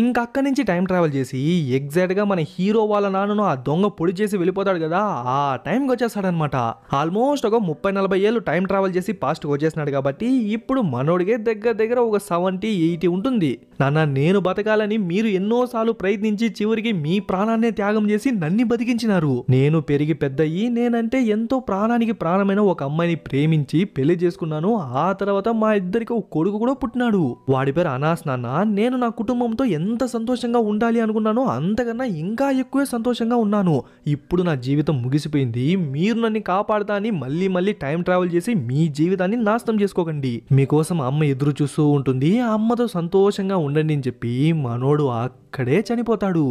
ఇంకా అక్కడి నుంచి టైం ట్రావెల్ చేసి ఎగ్జాక్ట్ గా మన హీరో వాళ్ళ నాన్నను ఆ దొంగ పొడి చేసి వెళ్ళిపోతాడు కదా, ఆ టైంకి వచ్చేస్తాడనమాట. ఆల్మోస్ట్ ఒక 30-40 ఏళ్ళు టైం ట్రావెల్ చేసి పాస్ట్ వచ్చేసినాడు కాబట్టి ఇప్పుడు మనోడిగే దగ్గర ఒక 70-80 ఉంటుంది. నాన్న నేను బతకాలని మీరు ఎన్నోసార్లు ప్రయత్నించి చివరికి మీ ప్రాణాన్నే త్యాగం చేసి నన్ను బతికించినారు. నేను పెరిగి పెద్దయ్యి నేనంటే ఎంతో ప్రాణానికి ప్రాణమైన ఒక అమ్మాయిని ప్రేమించి పెళ్లి చేసుకున్నాను. ఆ తర్వాత మా ఇద్దరికి ఒక కొడుకు కూడా పుట్టినాడు. వాడి పేరు అనాస్. నాన్న నేను నా కుటుంబంతో ఎంత సంతోషంగా ఉండాలి అనుకున్నానో అంతకన్నా ఇంకా ఎక్కువే సంతోషంగా ఉన్నాను. ఇప్పుడు నా జీవితం ముగిసిపోయింది, మీరు నన్ను కాపాడతా అని మళ్ళీ టైం ట్రావెల్ చేసి మీ జీవితాన్ని నాశనం చేసుకోకండి. మీకోసం అమ్మ ఎదురు చూస్తూ ఉంటుంది, ఆ అమ్మతో సంతోషంగా ఉండండి అని చెప్పి మనోడు అక్కడే చనిపోతాడు.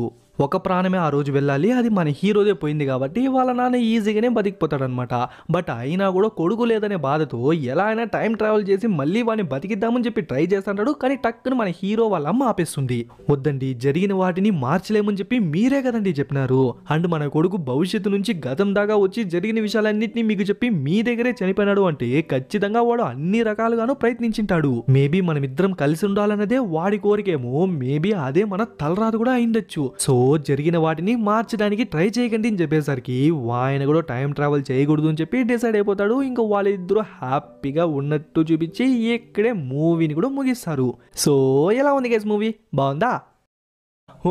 ఒక ప్రాణమే ఆ రోజు వెళ్ళాలి, అది మన హీరోదే పోయింది కాబట్టి వాళ్ళ నాన్న ఈజీగానే బతికిపోతాడనమాట. బట్ అయినా కూడా కొడుకు లేదనే బాధతో ఎలా అయినా టైం ట్రావెల్ చేసి మళ్ళీ వాడిని బతికిద్దామని చెప్పి ట్రై చేస్తాడు. కానీ టక్కున మన హీరో వాళ్ళ అమ్మ ఆపేస్తుంది. వద్దండి, జరిగిన వాటిని మార్చలేమని చెప్పి మీరే కదండి చెప్పినారు, అండ్ మన కొడుకు భవిష్యత్తు నుంచి గతం దాకా వచ్చి జరిగిన విషయాలన్నింటినీ మీకు చెప్పి మీ దగ్గరే చనిపోయినాడు అంటే ఖచ్చితంగా వాడు అన్ని రకాలుగానూ ప్రయత్నించింటాడు. మేబీ మనమిద్దరం కలిసి ఉండాలన్నదే వాడి కోరికేమో, మేబీ అదే మన తలరాదు కూడా అయిండొచ్చు. సో జరిగిన వాటిని మార్చడానికి ట్రై చేయకండి అని చెప్పేసరికి ఆయన కూడా టైం ట్రావెల్ చేయకూడదు అని చెప్పి డిసైడ్ అయిపోతాడు. ఇంకా వాళ్ళిద్దరూ హ్యాపీగా ఉన్నట్టు చూపించి ఇక్కడే మూవీని కూడా ముగిస్తారు. సో ఎలా ఉంది గైస్ మూవీ? బాగుందా?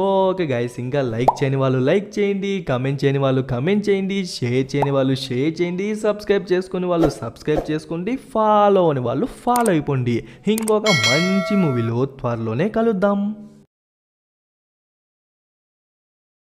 ఓకే గైస్, ఇంకా లైక్ చేయని వాళ్ళు లైక్ చేయండి, కమెంట్ చేయని వాళ్ళు కమెంట్ చేయండి, షేర్ చేయని వాళ్ళు షేర్ చేయండి, సబ్స్క్రైబ్ చేసుకుని వాళ్ళు సబ్స్క్రైబ్ చేసుకోండి, ఫాలో అని వాళ్ళు ఫాలో అయిపోండి. ఇంకొక మంచి మూవీలో త్వరలోనే కలుద్దాం.